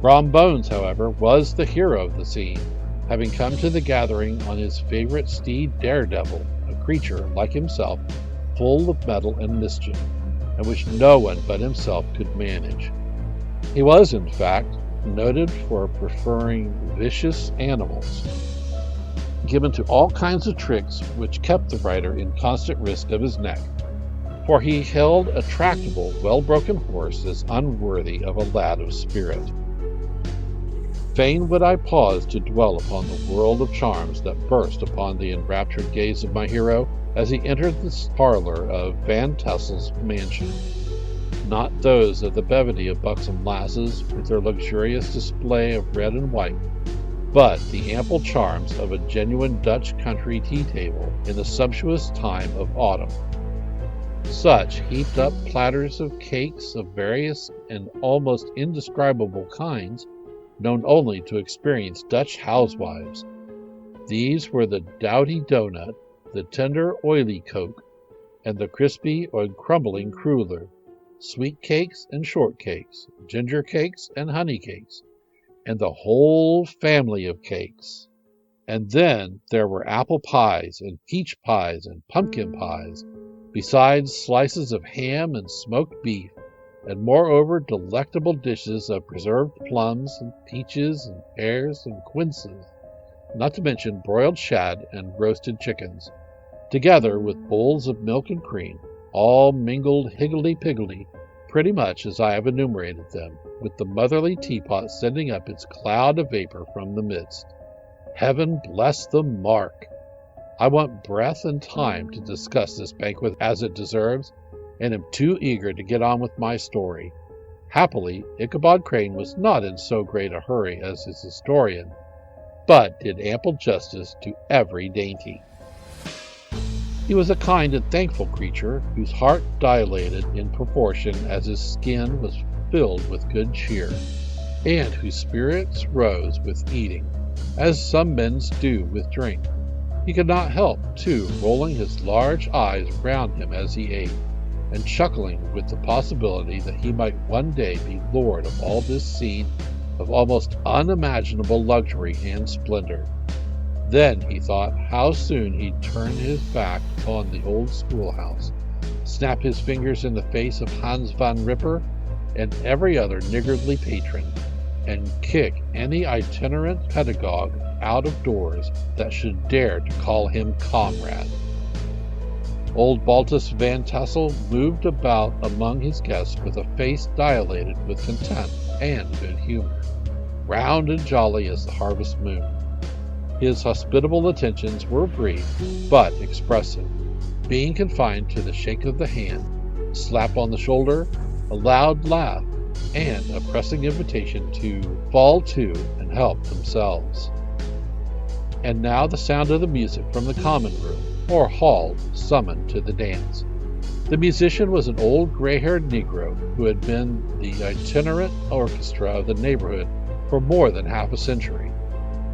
Brom Bones, however, was the hero of the scene, having come to the gathering on his favorite steed Daredevil, a creature, like himself, full of mettle and mischief, and which no one but himself could manage. He was, in fact, noted for preferring vicious animals, given to all kinds of tricks which kept the rider in constant risk of his neck, for he held a tractable, well-broken horse as unworthy of a lad of spirit. Fain would I pause to dwell upon the world of charms that burst upon the enraptured gaze of my hero as he entered the parlor of Van Tassel's mansion. Not those of the bevity of buxom lasses with their luxurious display of red and white, but the ample charms of a genuine Dutch country tea table in the sumptuous time of autumn. Such heaped up platters of cakes of various and almost indescribable kinds, known only to experienced Dutch housewives. These were the doughty donut, the tender oily coke, and the crispy or crumbling cruller, sweet cakes and short cakes, ginger cakes and honey cakes, and the whole family of cakes. And then there were apple pies and peach pies and pumpkin pies, besides slices of ham and smoked beef, and moreover delectable dishes of preserved plums and peaches and pears and quinces, not to mention broiled shad and roasted chickens, together with bowls of milk and cream, all mingled higgledy-piggledy, pretty much as I have enumerated them, with the motherly teapot sending up its cloud of vapor from the midst. Heaven bless the mark! I want breath and time to discuss this banquet as it deserves, and am too eager to get on with my story. Happily, Ichabod Crane was not in so great a hurry as his historian, but did ample justice to every dainty. He was a kind and thankful creature, whose heart dilated in proportion as his skin was filled with good cheer, and whose spirits rose with eating, as some men's do with drink. He could not help, too, rolling his large eyes round him as he ate, and chuckling with the possibility that he might one day be lord of all this scene of almost unimaginable luxury and splendor. Then he thought how soon he'd turn his back upon the old schoolhouse, snap his fingers in the face of Hans van Ripper and every other niggardly patron, and kick any itinerant pedagogue out of doors that should dare to call him comrade. Old Baltus Van Tassel moved about among his guests with a face dilated with content and good humor, round and jolly as the harvest moon. His hospitable attentions were brief, but expressive, being confined to the shake of the hand, slap on the shoulder, a loud laugh, and a pressing invitation to fall to and help themselves. And now the sound of the music from the common room, or hall, summoned to the dance. The musician was an old gray-haired Negro who had been the itinerant orchestra of the neighborhood for more than half a century.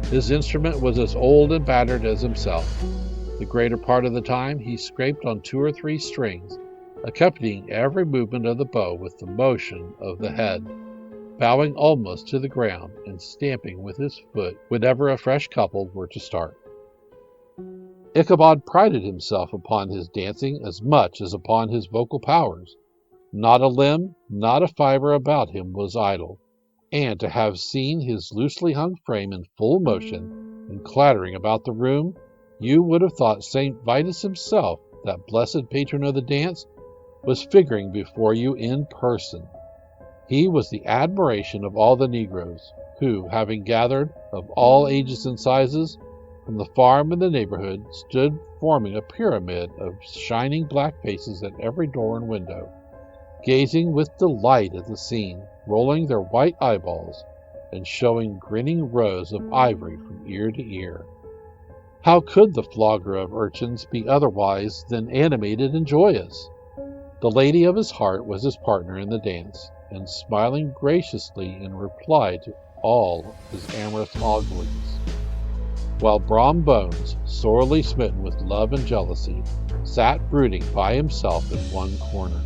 His instrument was as old and battered as himself. The greater part of the time he scraped on 2 or 3 strings, accompanying every movement of the bow with the motion of the head, bowing almost to the ground and stamping with his foot whenever a fresh couple were to start. Ichabod prided himself upon his dancing as much as upon his vocal powers. Not a limb, not a fibre about him was idle, and to have seen his loosely hung frame in full motion and clattering about the room, you would have thought St. Vitus himself, that blessed patron of the dance, was figuring before you in person. He was the admiration of all the Negroes, who, having gathered, of all ages and sizes, from the farm in the neighborhood, stood forming a pyramid of shining black faces at every door and window, gazing with delight at the scene, rolling their white eyeballs, and showing grinning rows of ivory from ear to ear. How could the flogger of urchins be otherwise than animated and joyous? The lady of his heart was his partner in the dance, and smiling graciously in reply to all his amorous oglings, while Brom Bones, sorely smitten with love and jealousy, sat brooding by himself in one corner.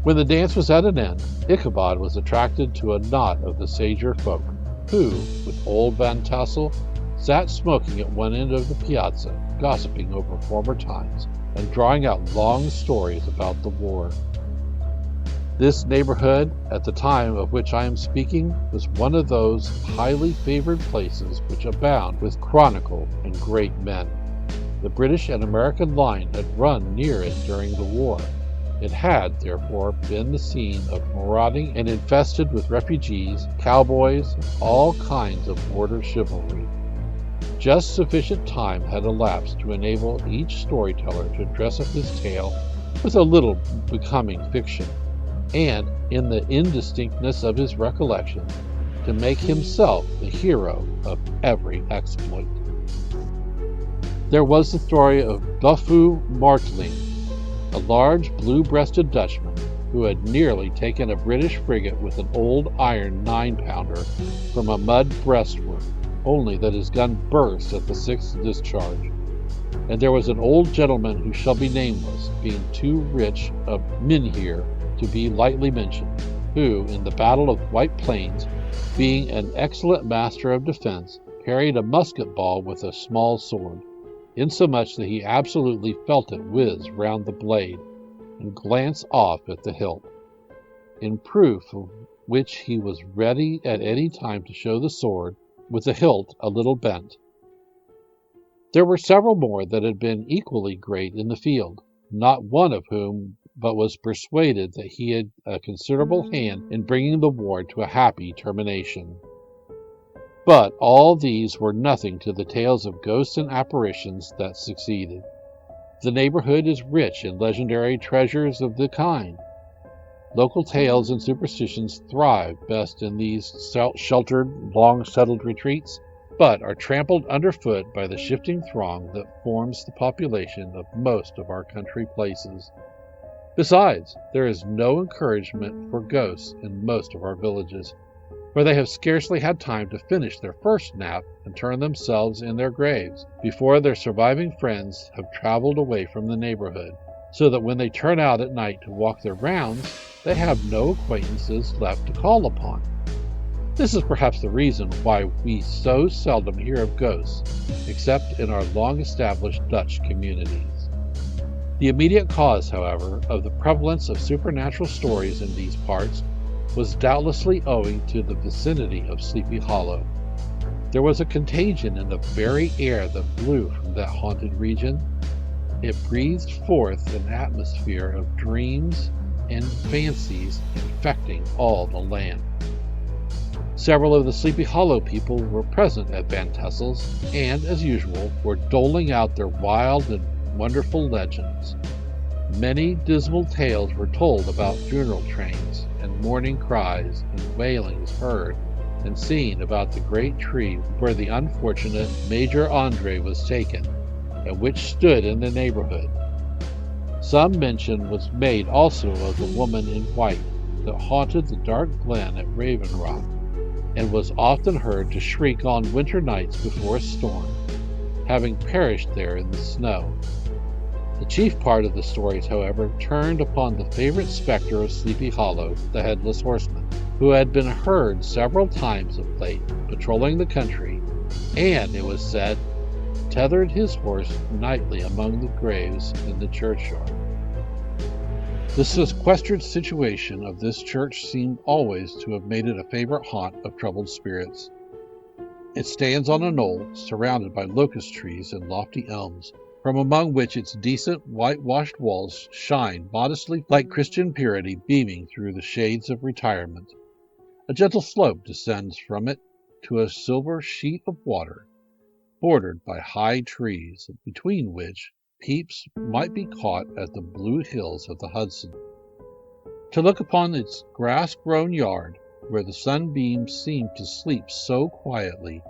When the dance was at an end, Ichabod was attracted to a knot of the sager folk, who, with old Van Tassel, sat smoking at one end of the piazza, gossiping over former times and drawing out long stories about the war. This neighborhood, at the time of which I am speaking, was one of those highly favored places which abound with chronicle and great men. The British and American line had run near it during the war. It had, therefore, been the scene of marauding and infested with refugees, cowboys, and all kinds of border chivalry. Just sufficient time had elapsed to enable each storyteller to dress up his tale with a little becoming fiction, and, in the indistinctness of his recollection, to make himself the hero of every exploit. There was the story of Buffu Martling, a large blue-breasted Dutchman who had nearly taken a British frigate with an old iron 9-pounder from a mud breastwork, only that his gun burst at the 6th discharge. And there was an old gentleman who shall be nameless, being too rich a mynheer to be lightly mentioned, who, in the Battle of White Plains, being an excellent master of defense, parried a musket ball with a small sword, insomuch that he absolutely felt it whiz round the blade and glance off at the hilt, in proof of which he was ready at any time to show the sword with the hilt a little bent. There were several more that had been equally great in the field, not one of whom but was persuaded that he had a considerable hand in bringing the war to a happy termination. But all these were nothing to the tales of ghosts and apparitions that succeeded. The neighborhood is rich in legendary treasures of the kind. Local tales and superstitions thrive best in these sheltered, long-settled retreats, but are trampled underfoot by the shifting throng that forms the population of most of our country places. Besides, there is no encouragement for ghosts in most of our villages, for they have scarcely had time to finish their first nap and turn themselves in their graves before their surviving friends have traveled away from the neighborhood, so that when they turn out at night to walk their rounds, they have no acquaintances left to call upon. This is perhaps the reason why we so seldom hear of ghosts, except in our long-established Dutch communities. The immediate cause, however, of the prevalence of supernatural stories in these parts was doubtlessly owing to the vicinity of Sleepy Hollow. There was a contagion in the very air that blew from that haunted region. It breathed forth an atmosphere of dreams and fancies infecting all the land. Several of the Sleepy Hollow people were present at Van Tassel's, and, as usual, were doling out their wild and wonderful legends. Many dismal tales were told about funeral trains, and mourning cries and wailings heard and seen about the great tree where the unfortunate Major Andre was taken, and which stood in the neighborhood. Some mention was made also of the woman in white that haunted the dark glen at Raven Rock, and was often heard to shriek on winter nights before a storm, having perished there in the snow. The chief part of the stories, however, turned upon the favorite specter of Sleepy Hollow, the Headless Horseman, who had been heard several times of late patrolling the country, and, it was said, tethered his horse nightly among the graves in the churchyard. The sequestered situation of this church seemed always to have made it a favorite haunt of troubled spirits. It stands on a knoll, surrounded by locust trees and lofty elms, from among which its decent whitewashed walls shine modestly like Christian purity beaming through the shades of retirement. A gentle slope descends from it to a silver sheet of water, bordered by high trees, between which peeps might be caught at the blue hills of the Hudson. To look upon its grass-grown yard, where the sunbeams seem to sleep so quietly,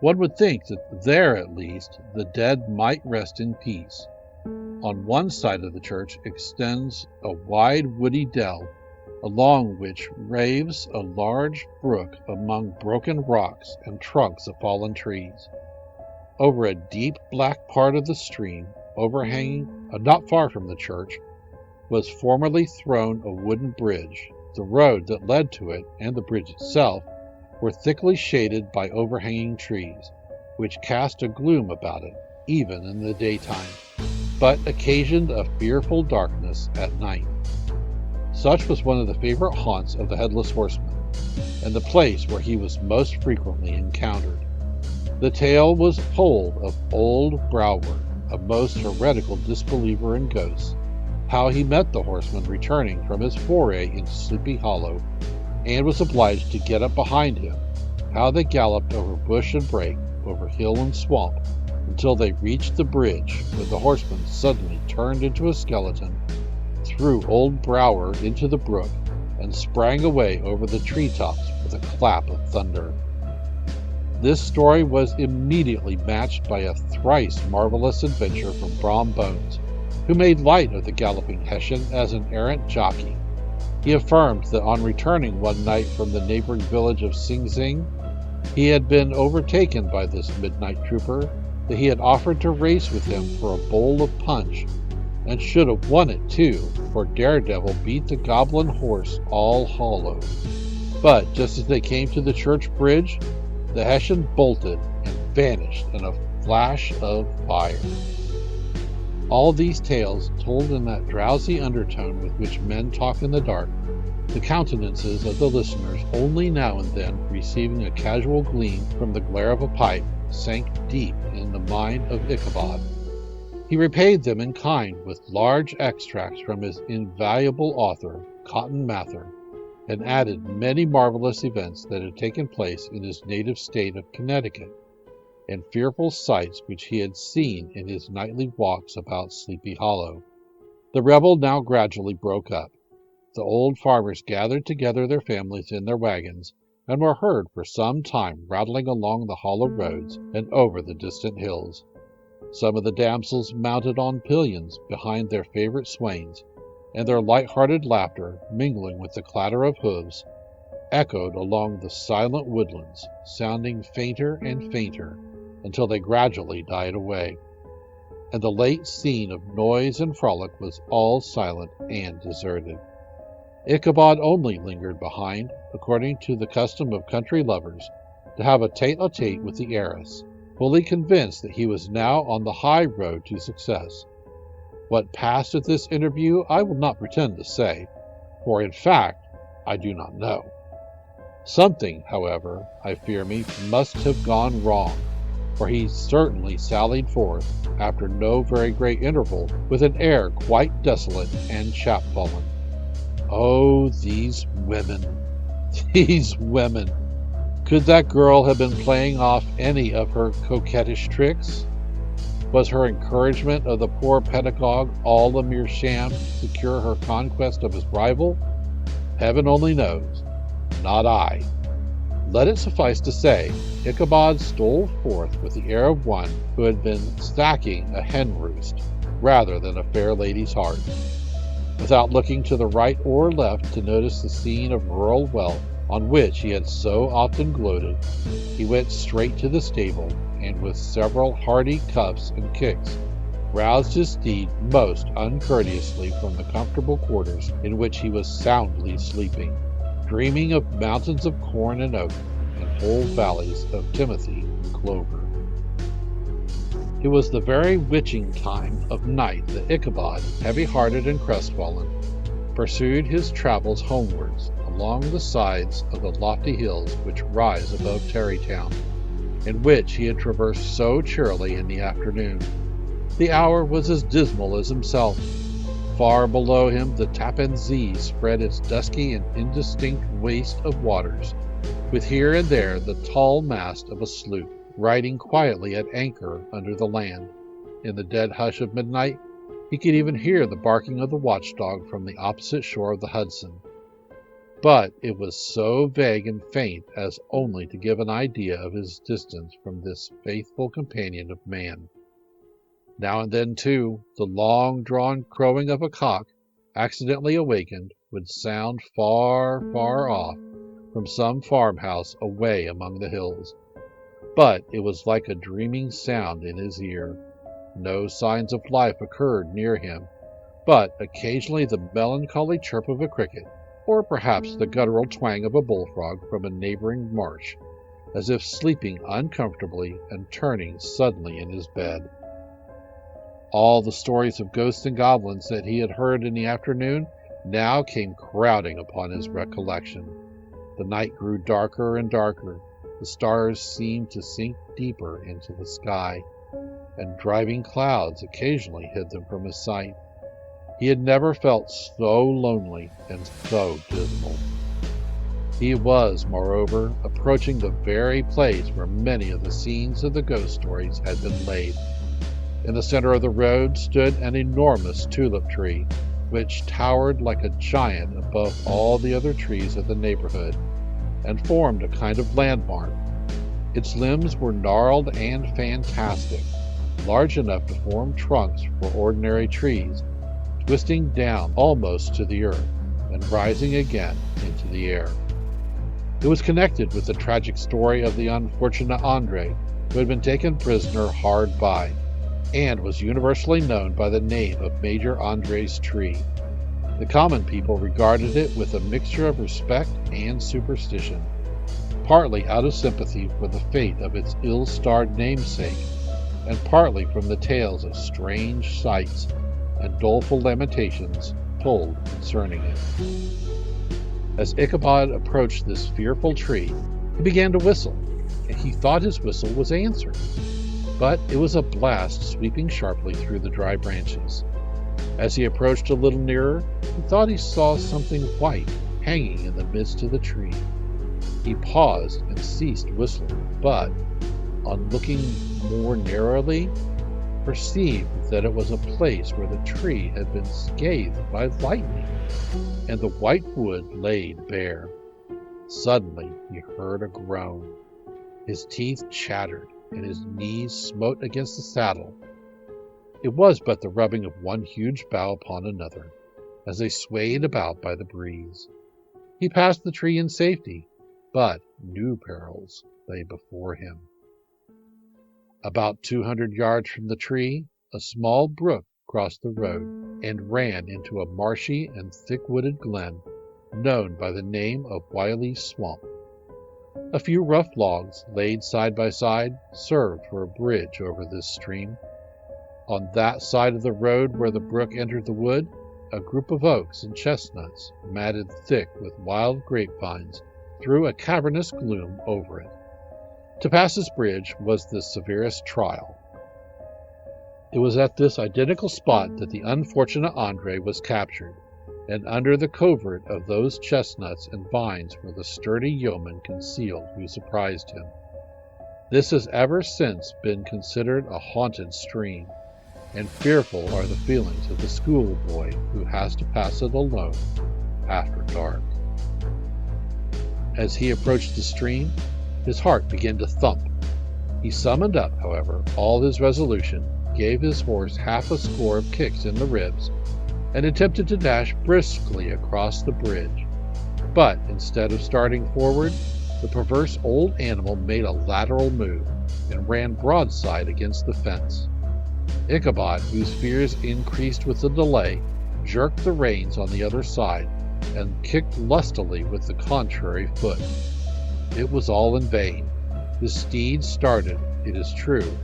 one would think that there, at least, the dead might rest in peace. On one side of the church extends a wide woody dell, along which raves a large brook among broken rocks and trunks of fallen trees. Over a deep black part of the stream, overhanging, not far from the church, was formerly thrown a wooden bridge. The road that led to it, and the bridge itself, were thickly shaded by overhanging trees, which cast a gloom about it, even in the daytime, but occasioned a fearful darkness at night. Such was one of the favorite haunts of the Headless Horseman, and the place where he was most frequently encountered. The tale was told of old Brouwer, a most heretical disbeliever in ghosts, how he met the horseman returning from his foray into Sleepy Hollow, and was obliged to get up behind him, how they galloped over bush and brake, over hill and swamp, until they reached the bridge, when the horseman suddenly turned into a skeleton, threw old Brouwer into the brook, and sprang away over the treetops with a clap of thunder. This story was immediately matched by a thrice marvelous adventure from Brom Bones, who made light of the galloping Hessian as an errant jockey. He affirmed that on returning one night from the neighboring village of Sing Sing, he had been overtaken by this midnight trooper, that he had offered to race with him for a bowl of punch, and should have won it too, for Daredevil beat the goblin horse all hollow. But just as they came to the church bridge, the Hessian bolted and vanished in a flash of fire. All these tales, told in that drowsy undertone with which men talk in the dark, the countenances of the listeners only now and then receiving a casual gleam from the glare of a pipe, sank deep in the mind of Ichabod. He repaid them in kind with large extracts from his invaluable author, Cotton Mather, and added many marvelous events that had taken place in his native state of Connecticut, and fearful sights which he had seen in his nightly walks about Sleepy Hollow. The revel now gradually broke up. The old farmers gathered together their families in their wagons, and were heard for some time rattling along the hollow roads and over the distant hills. Some of the damsels mounted on pillions behind their favorite swains, and their light-hearted laughter, mingling with the clatter of hoofs, echoed along the silent woodlands, sounding fainter and fainter, until they gradually died away, and the late scene of noise and frolic was all silent and deserted. Ichabod only lingered behind, according to the custom of country lovers, to have a tete-a-tete with the heiress, fully convinced that he was now on the high road to success. What passed at this interview I will not pretend to say, for in fact I do not know. Something, however, I fear me, must have gone wrong, for he certainly sallied forth, after no very great interval, with an air quite desolate and chapfallen. Oh, these women! These women! Could that girl have been playing off any of her coquettish tricks? Was her encouragement of the poor pedagogue all a mere sham to secure her conquest of his rival? Heaven only knows. Not I. Let it suffice to say, Ichabod stole forth with the air of one who had been stacking a hen roost, rather than a fair lady's heart. Without looking to the right or left to notice the scene of rural wealth on which he had so often gloated, he went straight to the stable, and with several hearty cuffs and kicks, roused his steed most uncourteously from the comfortable quarters in which he was soundly sleeping, dreaming of mountains of corn and oak, and whole valleys of timothy and clover. It was the very witching time of night that Ichabod, heavy-hearted and crestfallen, pursued his travels homewards along the sides of the lofty hills which rise above Tarrytown, and which he had traversed so cheerily in the afternoon. The hour was as dismal as himself. Far below him the Tappan Zee spread its dusky and indistinct waste of waters, with here and there the tall mast of a sloop, riding quietly at anchor under the land. In the dead hush of midnight, he could even hear the barking of the watchdog from the opposite shore of the Hudson. But it was so vague and faint as only to give an idea of his distance from this faithful companion of man. Now and then, too, the long-drawn crowing of a cock, accidentally awakened, would sound far, far off from some farmhouse away among the hills. But it was like a dreaming sound in his ear. No signs of life occurred near him, but occasionally the melancholy chirp of a cricket, or perhaps the guttural twang of a bullfrog from a neighboring marsh, as if sleeping uncomfortably and turning suddenly in his bed. All the stories of ghosts and goblins that he had heard in the afternoon now came crowding upon his recollection. The night grew darker and darker. The stars seemed to sink deeper into the sky, and driving clouds occasionally hid them from his sight. He had never felt so lonely and so dismal. He was, moreover, approaching the very place where many of the scenes of the ghost stories had been laid. In the center of the road stood an enormous tulip tree, which towered like a giant above all the other trees of the neighborhood, and formed a kind of landmark. Its limbs were gnarled and fantastic, large enough to form trunks for ordinary trees, twisting down almost to the earth and rising again into the air. It was connected with the tragic story of the unfortunate Andre, who had been taken prisoner hard by, and was universally known by the name of Major Andre's tree. The common people regarded it with a mixture of respect and superstition, partly out of sympathy for the fate of its ill-starred namesake, and partly from the tales of strange sights and doleful lamentations told concerning it. As Ichabod approached this fearful tree, he began to whistle, and he thought his whistle was answered. But it was a blast sweeping sharply through the dry branches. As he approached a little nearer, he thought he saw something white hanging in the midst of the tree. He paused and ceased whistling, but, on looking more narrowly, perceived that it was a place where the tree had been scathed by lightning, and the white wood laid bare. Suddenly he heard a groan. His teeth chattered, and his knees smote against the saddle. It was but the rubbing of one huge bough upon another, as they swayed about by the breeze. He passed the tree in safety, but new perils lay before him. About 200 yards from the tree, a small brook crossed the road and ran into a marshy and thick-wooded glen known by the name of Wiley's Swamp. A few rough logs, laid side by side, served for a bridge over this stream. On that side of the road where the brook entered the wood, a group of oaks and chestnuts, matted thick with wild grapevines, threw a cavernous gloom over it. To pass this bridge was the severest trial. It was at this identical spot that the unfortunate Andre was captured, and under the covert of those chestnuts and vines were the sturdy yeomen concealed who surprised him. This has ever since been considered a haunted stream, and fearful are the feelings of the schoolboy who has to pass it alone after dark. As he approached the stream, his heart began to thump. He summoned up, however, all his resolution, gave his horse half a score of kicks in the ribs, and attempted to dash briskly across the bridge. But instead of starting forward, the perverse old animal made a lateral move and ran broadside against the fence. Ichabod, whose fears increased with the delay, jerked the reins on the other side and kicked lustily with the contrary foot. It was all in vain. The steed started, it is true,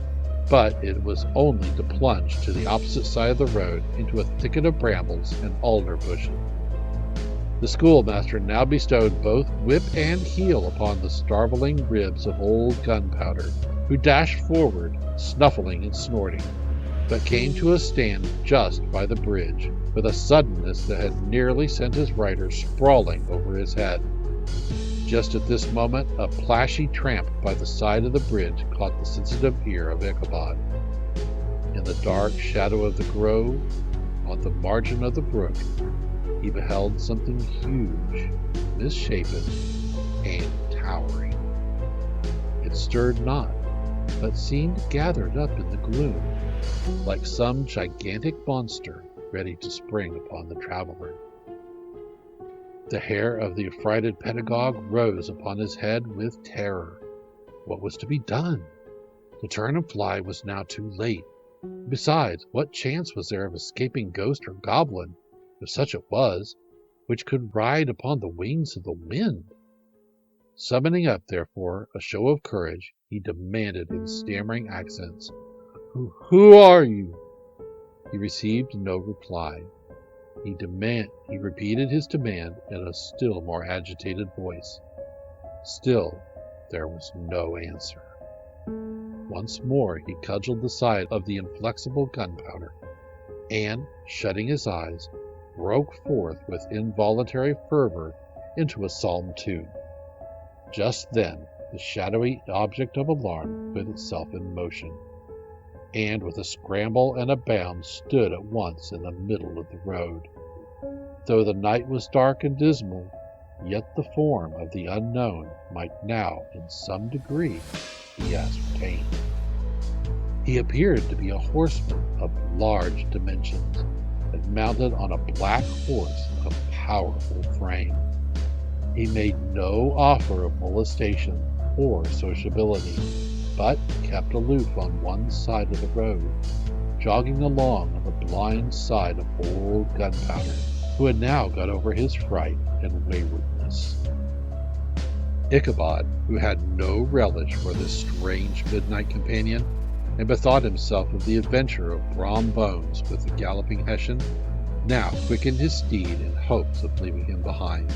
but it was only to plunge to the opposite side of the road into a thicket of brambles and alder bushes. The schoolmaster now bestowed both whip and heel upon the starveling ribs of old Gunpowder, who dashed forward, snuffling and snorting, but came to a stand just by the bridge, with a suddenness that had nearly sent his rider sprawling over his head. Just at this moment, a plashy tramp by the side of the bridge caught the sensitive ear of Ichabod. In the dark shadow of the grove, on the margin of the brook, he beheld something huge, misshapen, and towering. It stirred not, but seemed gathered up in the gloom, like some gigantic monster ready to spring upon the traveler. The hair of the affrighted pedagogue rose upon his head with terror. What was to be done? To turn and fly was now too late. Besides, what chance was there of escaping ghost or goblin, if such it was? which could ride upon the wings of the wind. Summoning up, therefore, a show of courage, he demanded in stammering accents, "Who are you?" He received no reply. He repeated his demand in a still more agitated voice. Still, there was no answer. Once more he cudgeled the side of the inflexible gunpowder, and, shutting his eyes, broke forth with involuntary fervor into a psalm tune. Just then the shadowy object of alarm put itself in motion, and with a scramble and a bound stood at once in the middle of the road. Though the night was dark and dismal, yet the form of the unknown might now, in some degree, be ascertained. He appeared to be a horseman of large dimensions, and mounted on a black horse of powerful frame. He made no offer of molestation or sociability, but kept aloof on one side of the road, jogging along on the blind side of old Gunpowder, who had now got over his fright and waywardness. Ichabod, who had no relish for this strange midnight companion, and bethought himself of the adventure of Brom Bones with the galloping Hessian, now quickened his steed in hopes of leaving him behind.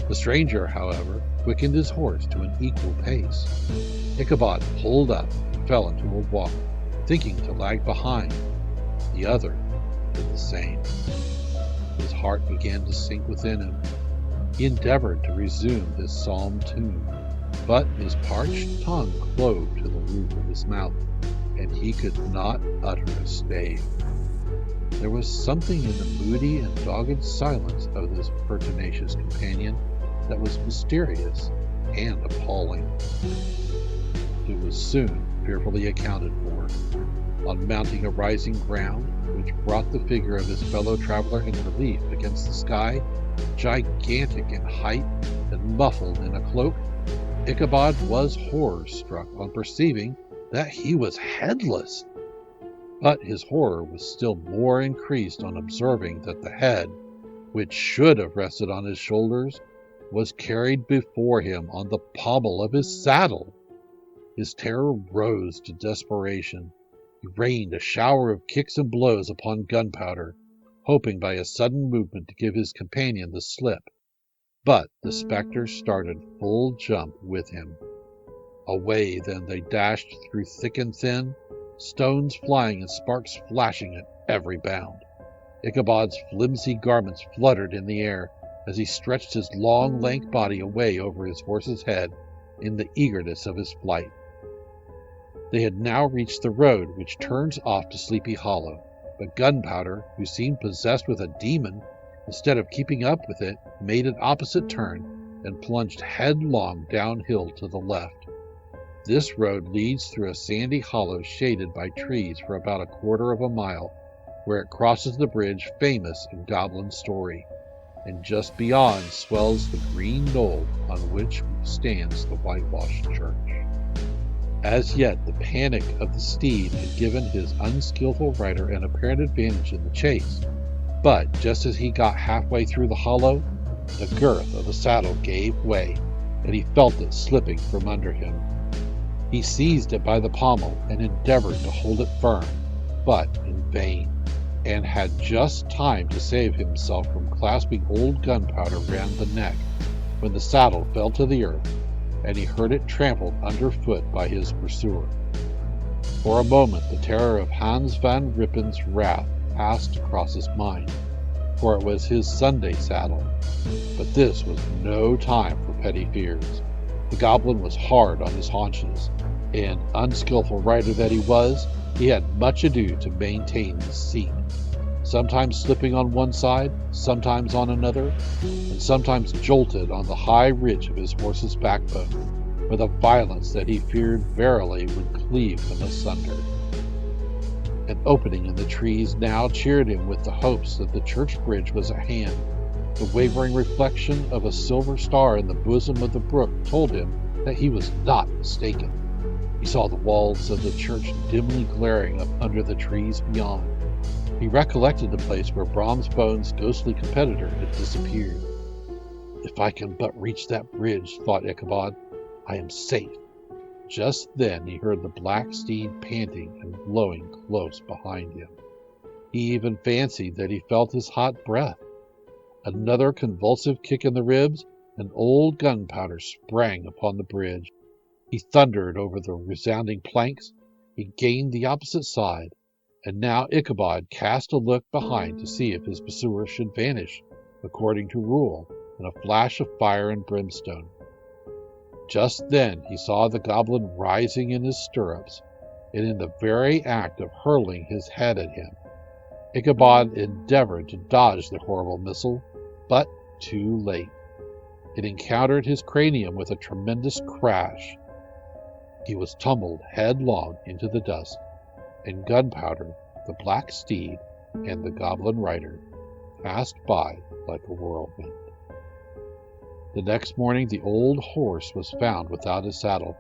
The stranger, however, quickened his horse to an equal pace. Ichabod pulled up and fell into a walk, thinking to lag behind. The other did the same. His heart began to sink within him. He endeavored to resume his psalm tune, but his parched tongue clove to the roof of his mouth, and he could not utter a stave. There was something in the moody and dogged silence of this pertinacious companion that was mysterious and appalling. It was soon fearfully accounted for. On mounting a rising ground, which brought the figure of his fellow traveler in relief against the sky, gigantic in height and muffled in a cloak, Ichabod was horror-struck on perceiving that he was headless. But his horror was still more increased on observing that the head, which should have rested on his shoulders, was carried before him on the pommel of his saddle. His terror rose to desperation. He rained a shower of kicks and blows upon Gunpowder, hoping by a sudden movement to give his companion the slip. But the spectre started full jump with him. Away then they dashed through thick and thin, stones flying and sparks flashing at every bound. Ichabod's flimsy garments fluttered in the air as he stretched his long, lank body away over his horse's head in the eagerness of his flight. They had now reached the road which turns off to Sleepy Hollow, but Gunpowder, who seemed possessed with a demon, instead of keeping up with it, made an opposite turn and plunged headlong downhill to the left. This road leads through a sandy hollow shaded by trees for about a quarter of a mile, where it crosses the bridge famous in goblin story, and just beyond swells the green knoll on which stands the whitewashed church. As yet the panic of the steed had given his unskillful rider an apparent advantage in the chase, but just as he got halfway through the hollow, the girth of the saddle gave way, and he felt it slipping from under him. He seized it by the pommel and endeavored to hold it firm, but in vain, and had just time to save himself from clasping old Gunpowder round the neck when the saddle fell to the earth, and he heard it trampled underfoot by his pursuer. For a moment the terror of Hans van Rippen's wrath passed across his mind, for it was his Sunday saddle. But this was no time for petty fears. The goblin was hard on his haunches, and, unskillful rider that he was, he had much ado to maintain his seat, sometimes slipping on one side, sometimes on another, and sometimes jolted on the high ridge of his horse's backbone, with a violence that he feared verily would cleave him asunder. An opening in the trees now cheered him with the hopes that the church bridge was at hand. The wavering reflection of a silver star in the bosom of the brook told him that he was not mistaken. He saw the walls of the church dimly glaring up under the trees beyond, He recollected the place where Bone's ghostly competitor had disappeared. "If I can but reach that bridge," thought Ichabod, "I am safe." Just then he heard the black steed panting and blowing close behind him. He even fancied that he felt his hot breath. Another convulsive kick in the ribs, and old Gunpowder sprang upon the bridge. He thundered over the resounding planks. He gained the opposite side, and now Ichabod cast a look behind to see if his pursuer should vanish, according to rule, in a flash of fire and brimstone. Just then he saw the goblin rising in his stirrups, and in the very act of hurling his head at him. Ichabod endeavored to dodge the horrible missile, but too late. It encountered his cranium with a tremendous crash. He was tumbled headlong into the dust, and Gunpowder, the black steed, and the goblin rider passed by like a whirlwind. The next morning the old horse was found without his saddle,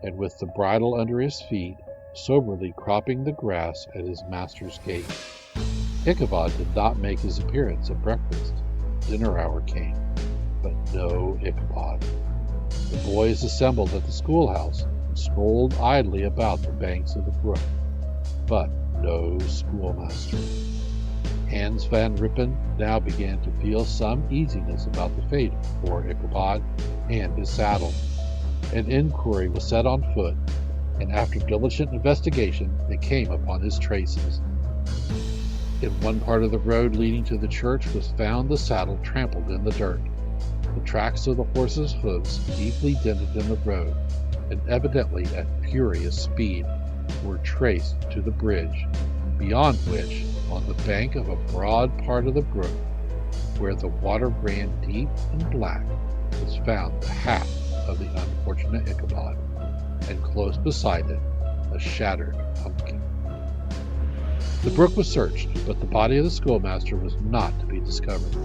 and with the bridle under his feet, soberly cropping the grass at his master's gate. Ichabod did not make his appearance at breakfast. Dinner hour came, but no Ichabod. The boys assembled at the schoolhouse and strolled idly about the banks of the brook, but no schoolmaster. Hans Van Rippen now began to feel some uneasiness about the fate of poor Ichabod and his saddle. An inquiry was set on foot, and after diligent investigation they came upon his traces. In one part of the road leading to the church was found the saddle trampled in the dirt. The tracks of the horse's hoofs, deeply dented in the road, and evidently at furious speed, were traced to the bridge, beyond which, on the bank of a broad part of the brook, where the water ran deep and black, was found the hat of the unfortunate Ichabod, and close beside it a shattered pumpkin. The brook was searched, but the body of the schoolmaster was not to be discovered.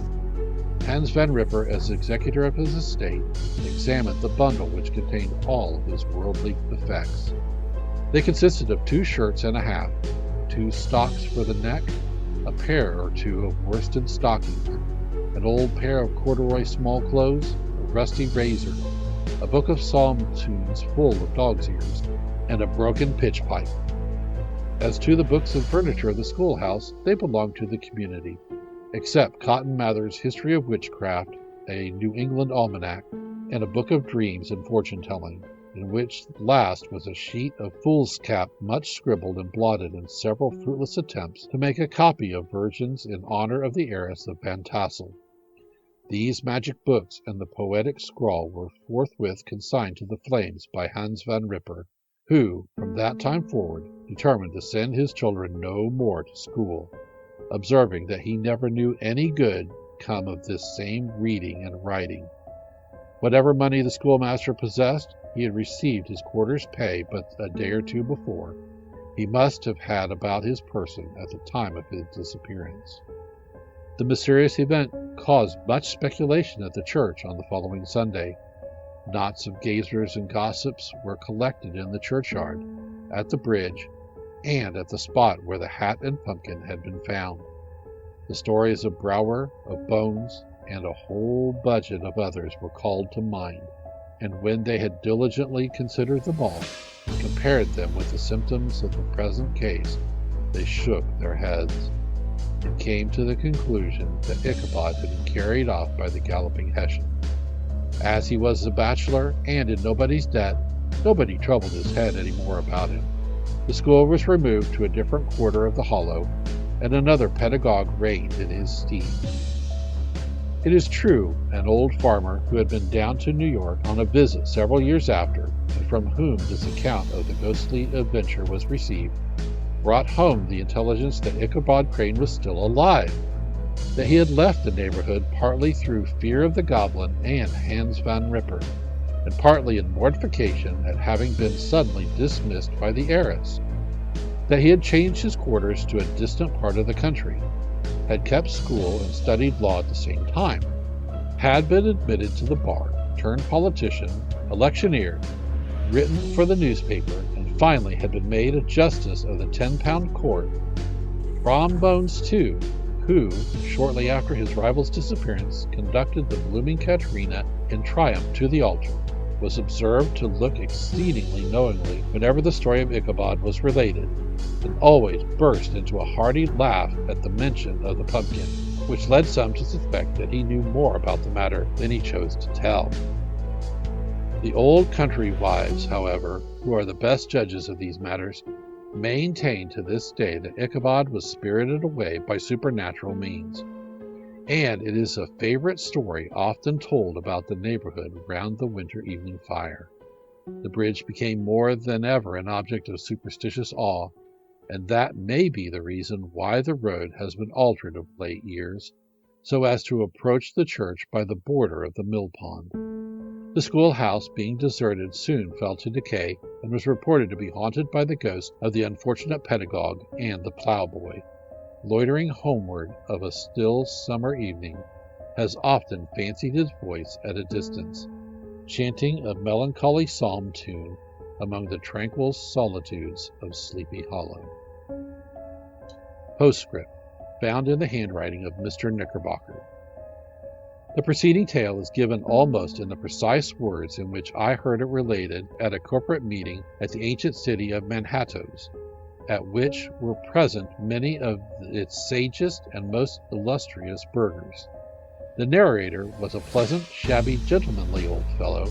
Hans Van Ripper, as executor of his estate, examined the bundle which contained all of his worldly effects. They consisted of 2 shirts and a half, 2 stocks for the neck, a pair or 2 of worsted stockings, an old pair of corduroy small clothes, a rusty razor, a book of psalm tunes full of dog's ears, and a broken pitch pipe. As to the books and furniture of the schoolhouse, they belonged to the community, except Cotton Mather's History of Witchcraft, a New England Almanac, and a book of dreams and fortune-telling, in which last was a sheet of foolscap much scribbled and blotted in several fruitless attempts to make a copy of Virgins in honor of the heiress of Van Tassel. These magic books and the poetic scrawl were forthwith consigned to the flames by Hans Van Ripper, who, from that time forward, determined to send his children no more to school, observing that he never knew any good come of this same reading and writing. Whatever money the schoolmaster possessed, he had received his quarter's pay but a day or 2 before. He must have had about his person at the time of his disappearance. The mysterious event caused much speculation at the church on the following Sunday. Knots of gazers and gossips were collected in the churchyard, at the bridge, and at the spot where the hat and pumpkin had been found. The stories of Brower, of Bones, and a whole budget of others were called to mind, and when they had diligently considered them all, and compared them with the symptoms of the present case, they shook their heads, and came to the conclusion that Ichabod had been carried off by the galloping Hessian. As he was a bachelor and in nobody's debt, nobody troubled his head any more about him. The school was removed to a different quarter of the hollow, and another pedagogue reigned in his stead. It is true, an old farmer who had been down to New York on a visit several years after, and from whom this account of the ghostly adventure was received, brought home the intelligence that Ichabod Crane was still alive, that he had left the neighborhood partly through fear of the goblin and Hans Van Ripper, and partly in mortification at having been suddenly dismissed by the heiress, that he had changed his quarters to a distant part of the country, had kept school and studied law at the same time, had been admitted to the bar, turned politician, electioneer, written for the newspaper, and finally had been made a justice of the 10-pound court, Bones, too, who, shortly after his rival's disappearance, conducted the blooming Katerina in triumph to the altar, was observed to look exceedingly knowingly whenever the story of Ichabod was related, and always burst into a hearty laugh at the mention of the pumpkin, which led some to suspect that he knew more about the matter than he chose to tell. The old country wives, however, who are the best judges of these matters, maintain to this day that Ichabod was spirited away by supernatural means, and it is a favorite story often told about the neighborhood round the winter evening fire. The bridge became more than ever an object of superstitious awe, and that may be the reason why the road has been altered of late years, so as to approach the church by the border of the mill pond. The schoolhouse, being deserted, soon fell to decay, and was reported to be haunted by the ghost of the unfortunate pedagogue and the ploughboy, loitering homeward of a still summer evening, has often fancied his voice at a distance, chanting a melancholy psalm tune among the tranquil solitudes of Sleepy Hollow. Postscript, found in the handwriting of Mr. Knickerbocker. The preceding tale is given almost in the precise words in which I heard it related at a corporate meeting at the ancient city of Manhattoes, at which were present many of its sagest and most illustrious burghers. The narrator was a pleasant, shabby, gentlemanly old fellow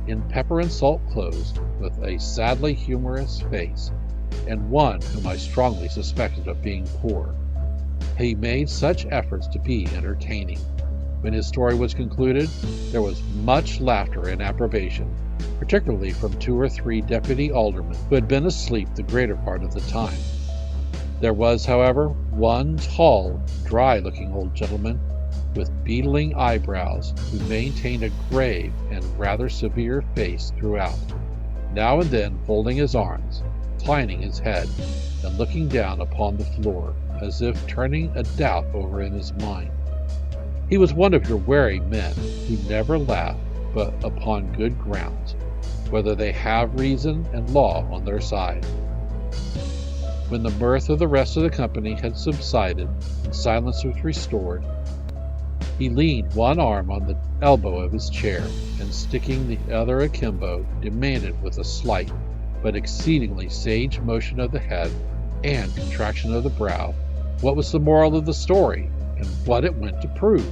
in pepper and salt clothes, with a sadly humorous face, and one whom I strongly suspected of being poor. He made such efforts to be entertaining. When his story was concluded, there was much laughter and approbation, particularly from 2 or 3 deputy aldermen who had been asleep the greater part of the time. There was, however, one tall, dry-looking old gentleman with beetling eyebrows who maintained a grave and rather severe face throughout, now and then folding his arms, inclining his head, and looking down upon the floor, as if turning a doubt over in his mind. He was one of your wary men who never laugh but upon good grounds, whether they have reason and law on their side. When the mirth of the rest of the company had subsided and silence was restored, he leaned one arm on the elbow of his chair, and sticking the other akimbo, demanded with a slight but exceedingly sage motion of the head and contraction of the brow what was the moral of the story, and what it went to prove.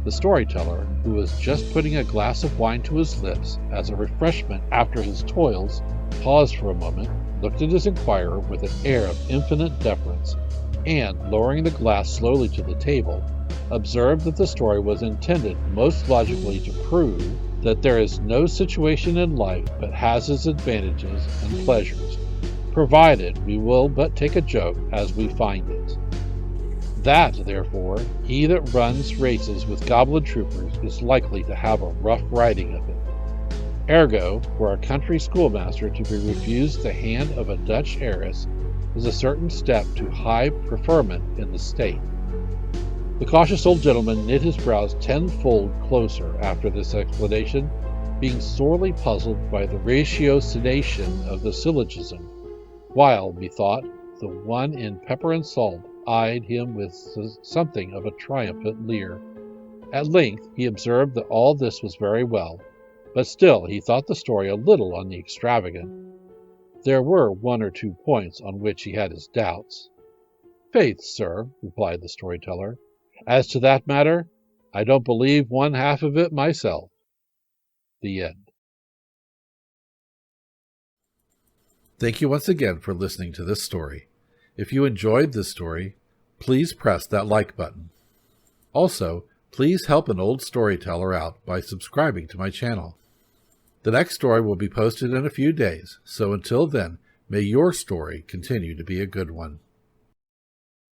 The storyteller, who was just putting a glass of wine to his lips as a refreshment after his toils, paused for a moment, looked at his inquirer with an air of infinite deference, and, lowering the glass slowly to the table, observed that the story was intended most logically to prove that there is no situation in life but has its advantages and pleasures, provided we will but take a joke as we find it. That, therefore, he that runs races with goblin troopers is likely to have a rough riding of it. Ergo, for a country schoolmaster to be refused the hand of a Dutch heiress is a certain step to high preferment in the state. The cautious old gentleman knit his brows tenfold closer after this explanation, being sorely puzzled by the ratiocination of the syllogism, while, methought, the one in pepper and salt eyed him with something of a triumphant leer. At length he observed that all this was very well, but still he thought the story a little on the extravagant. There were 1 or 2 points on which he had his doubts. "Faith, sir," replied the storyteller, "as to that matter, I don't believe one half of it myself." The end. Thank you once again for listening to this story. If you enjoyed this story, please press that like button. Also, please help an old storyteller out by subscribing to my channel. The next story will be posted in a few days, so until then, may your story continue to be a good one.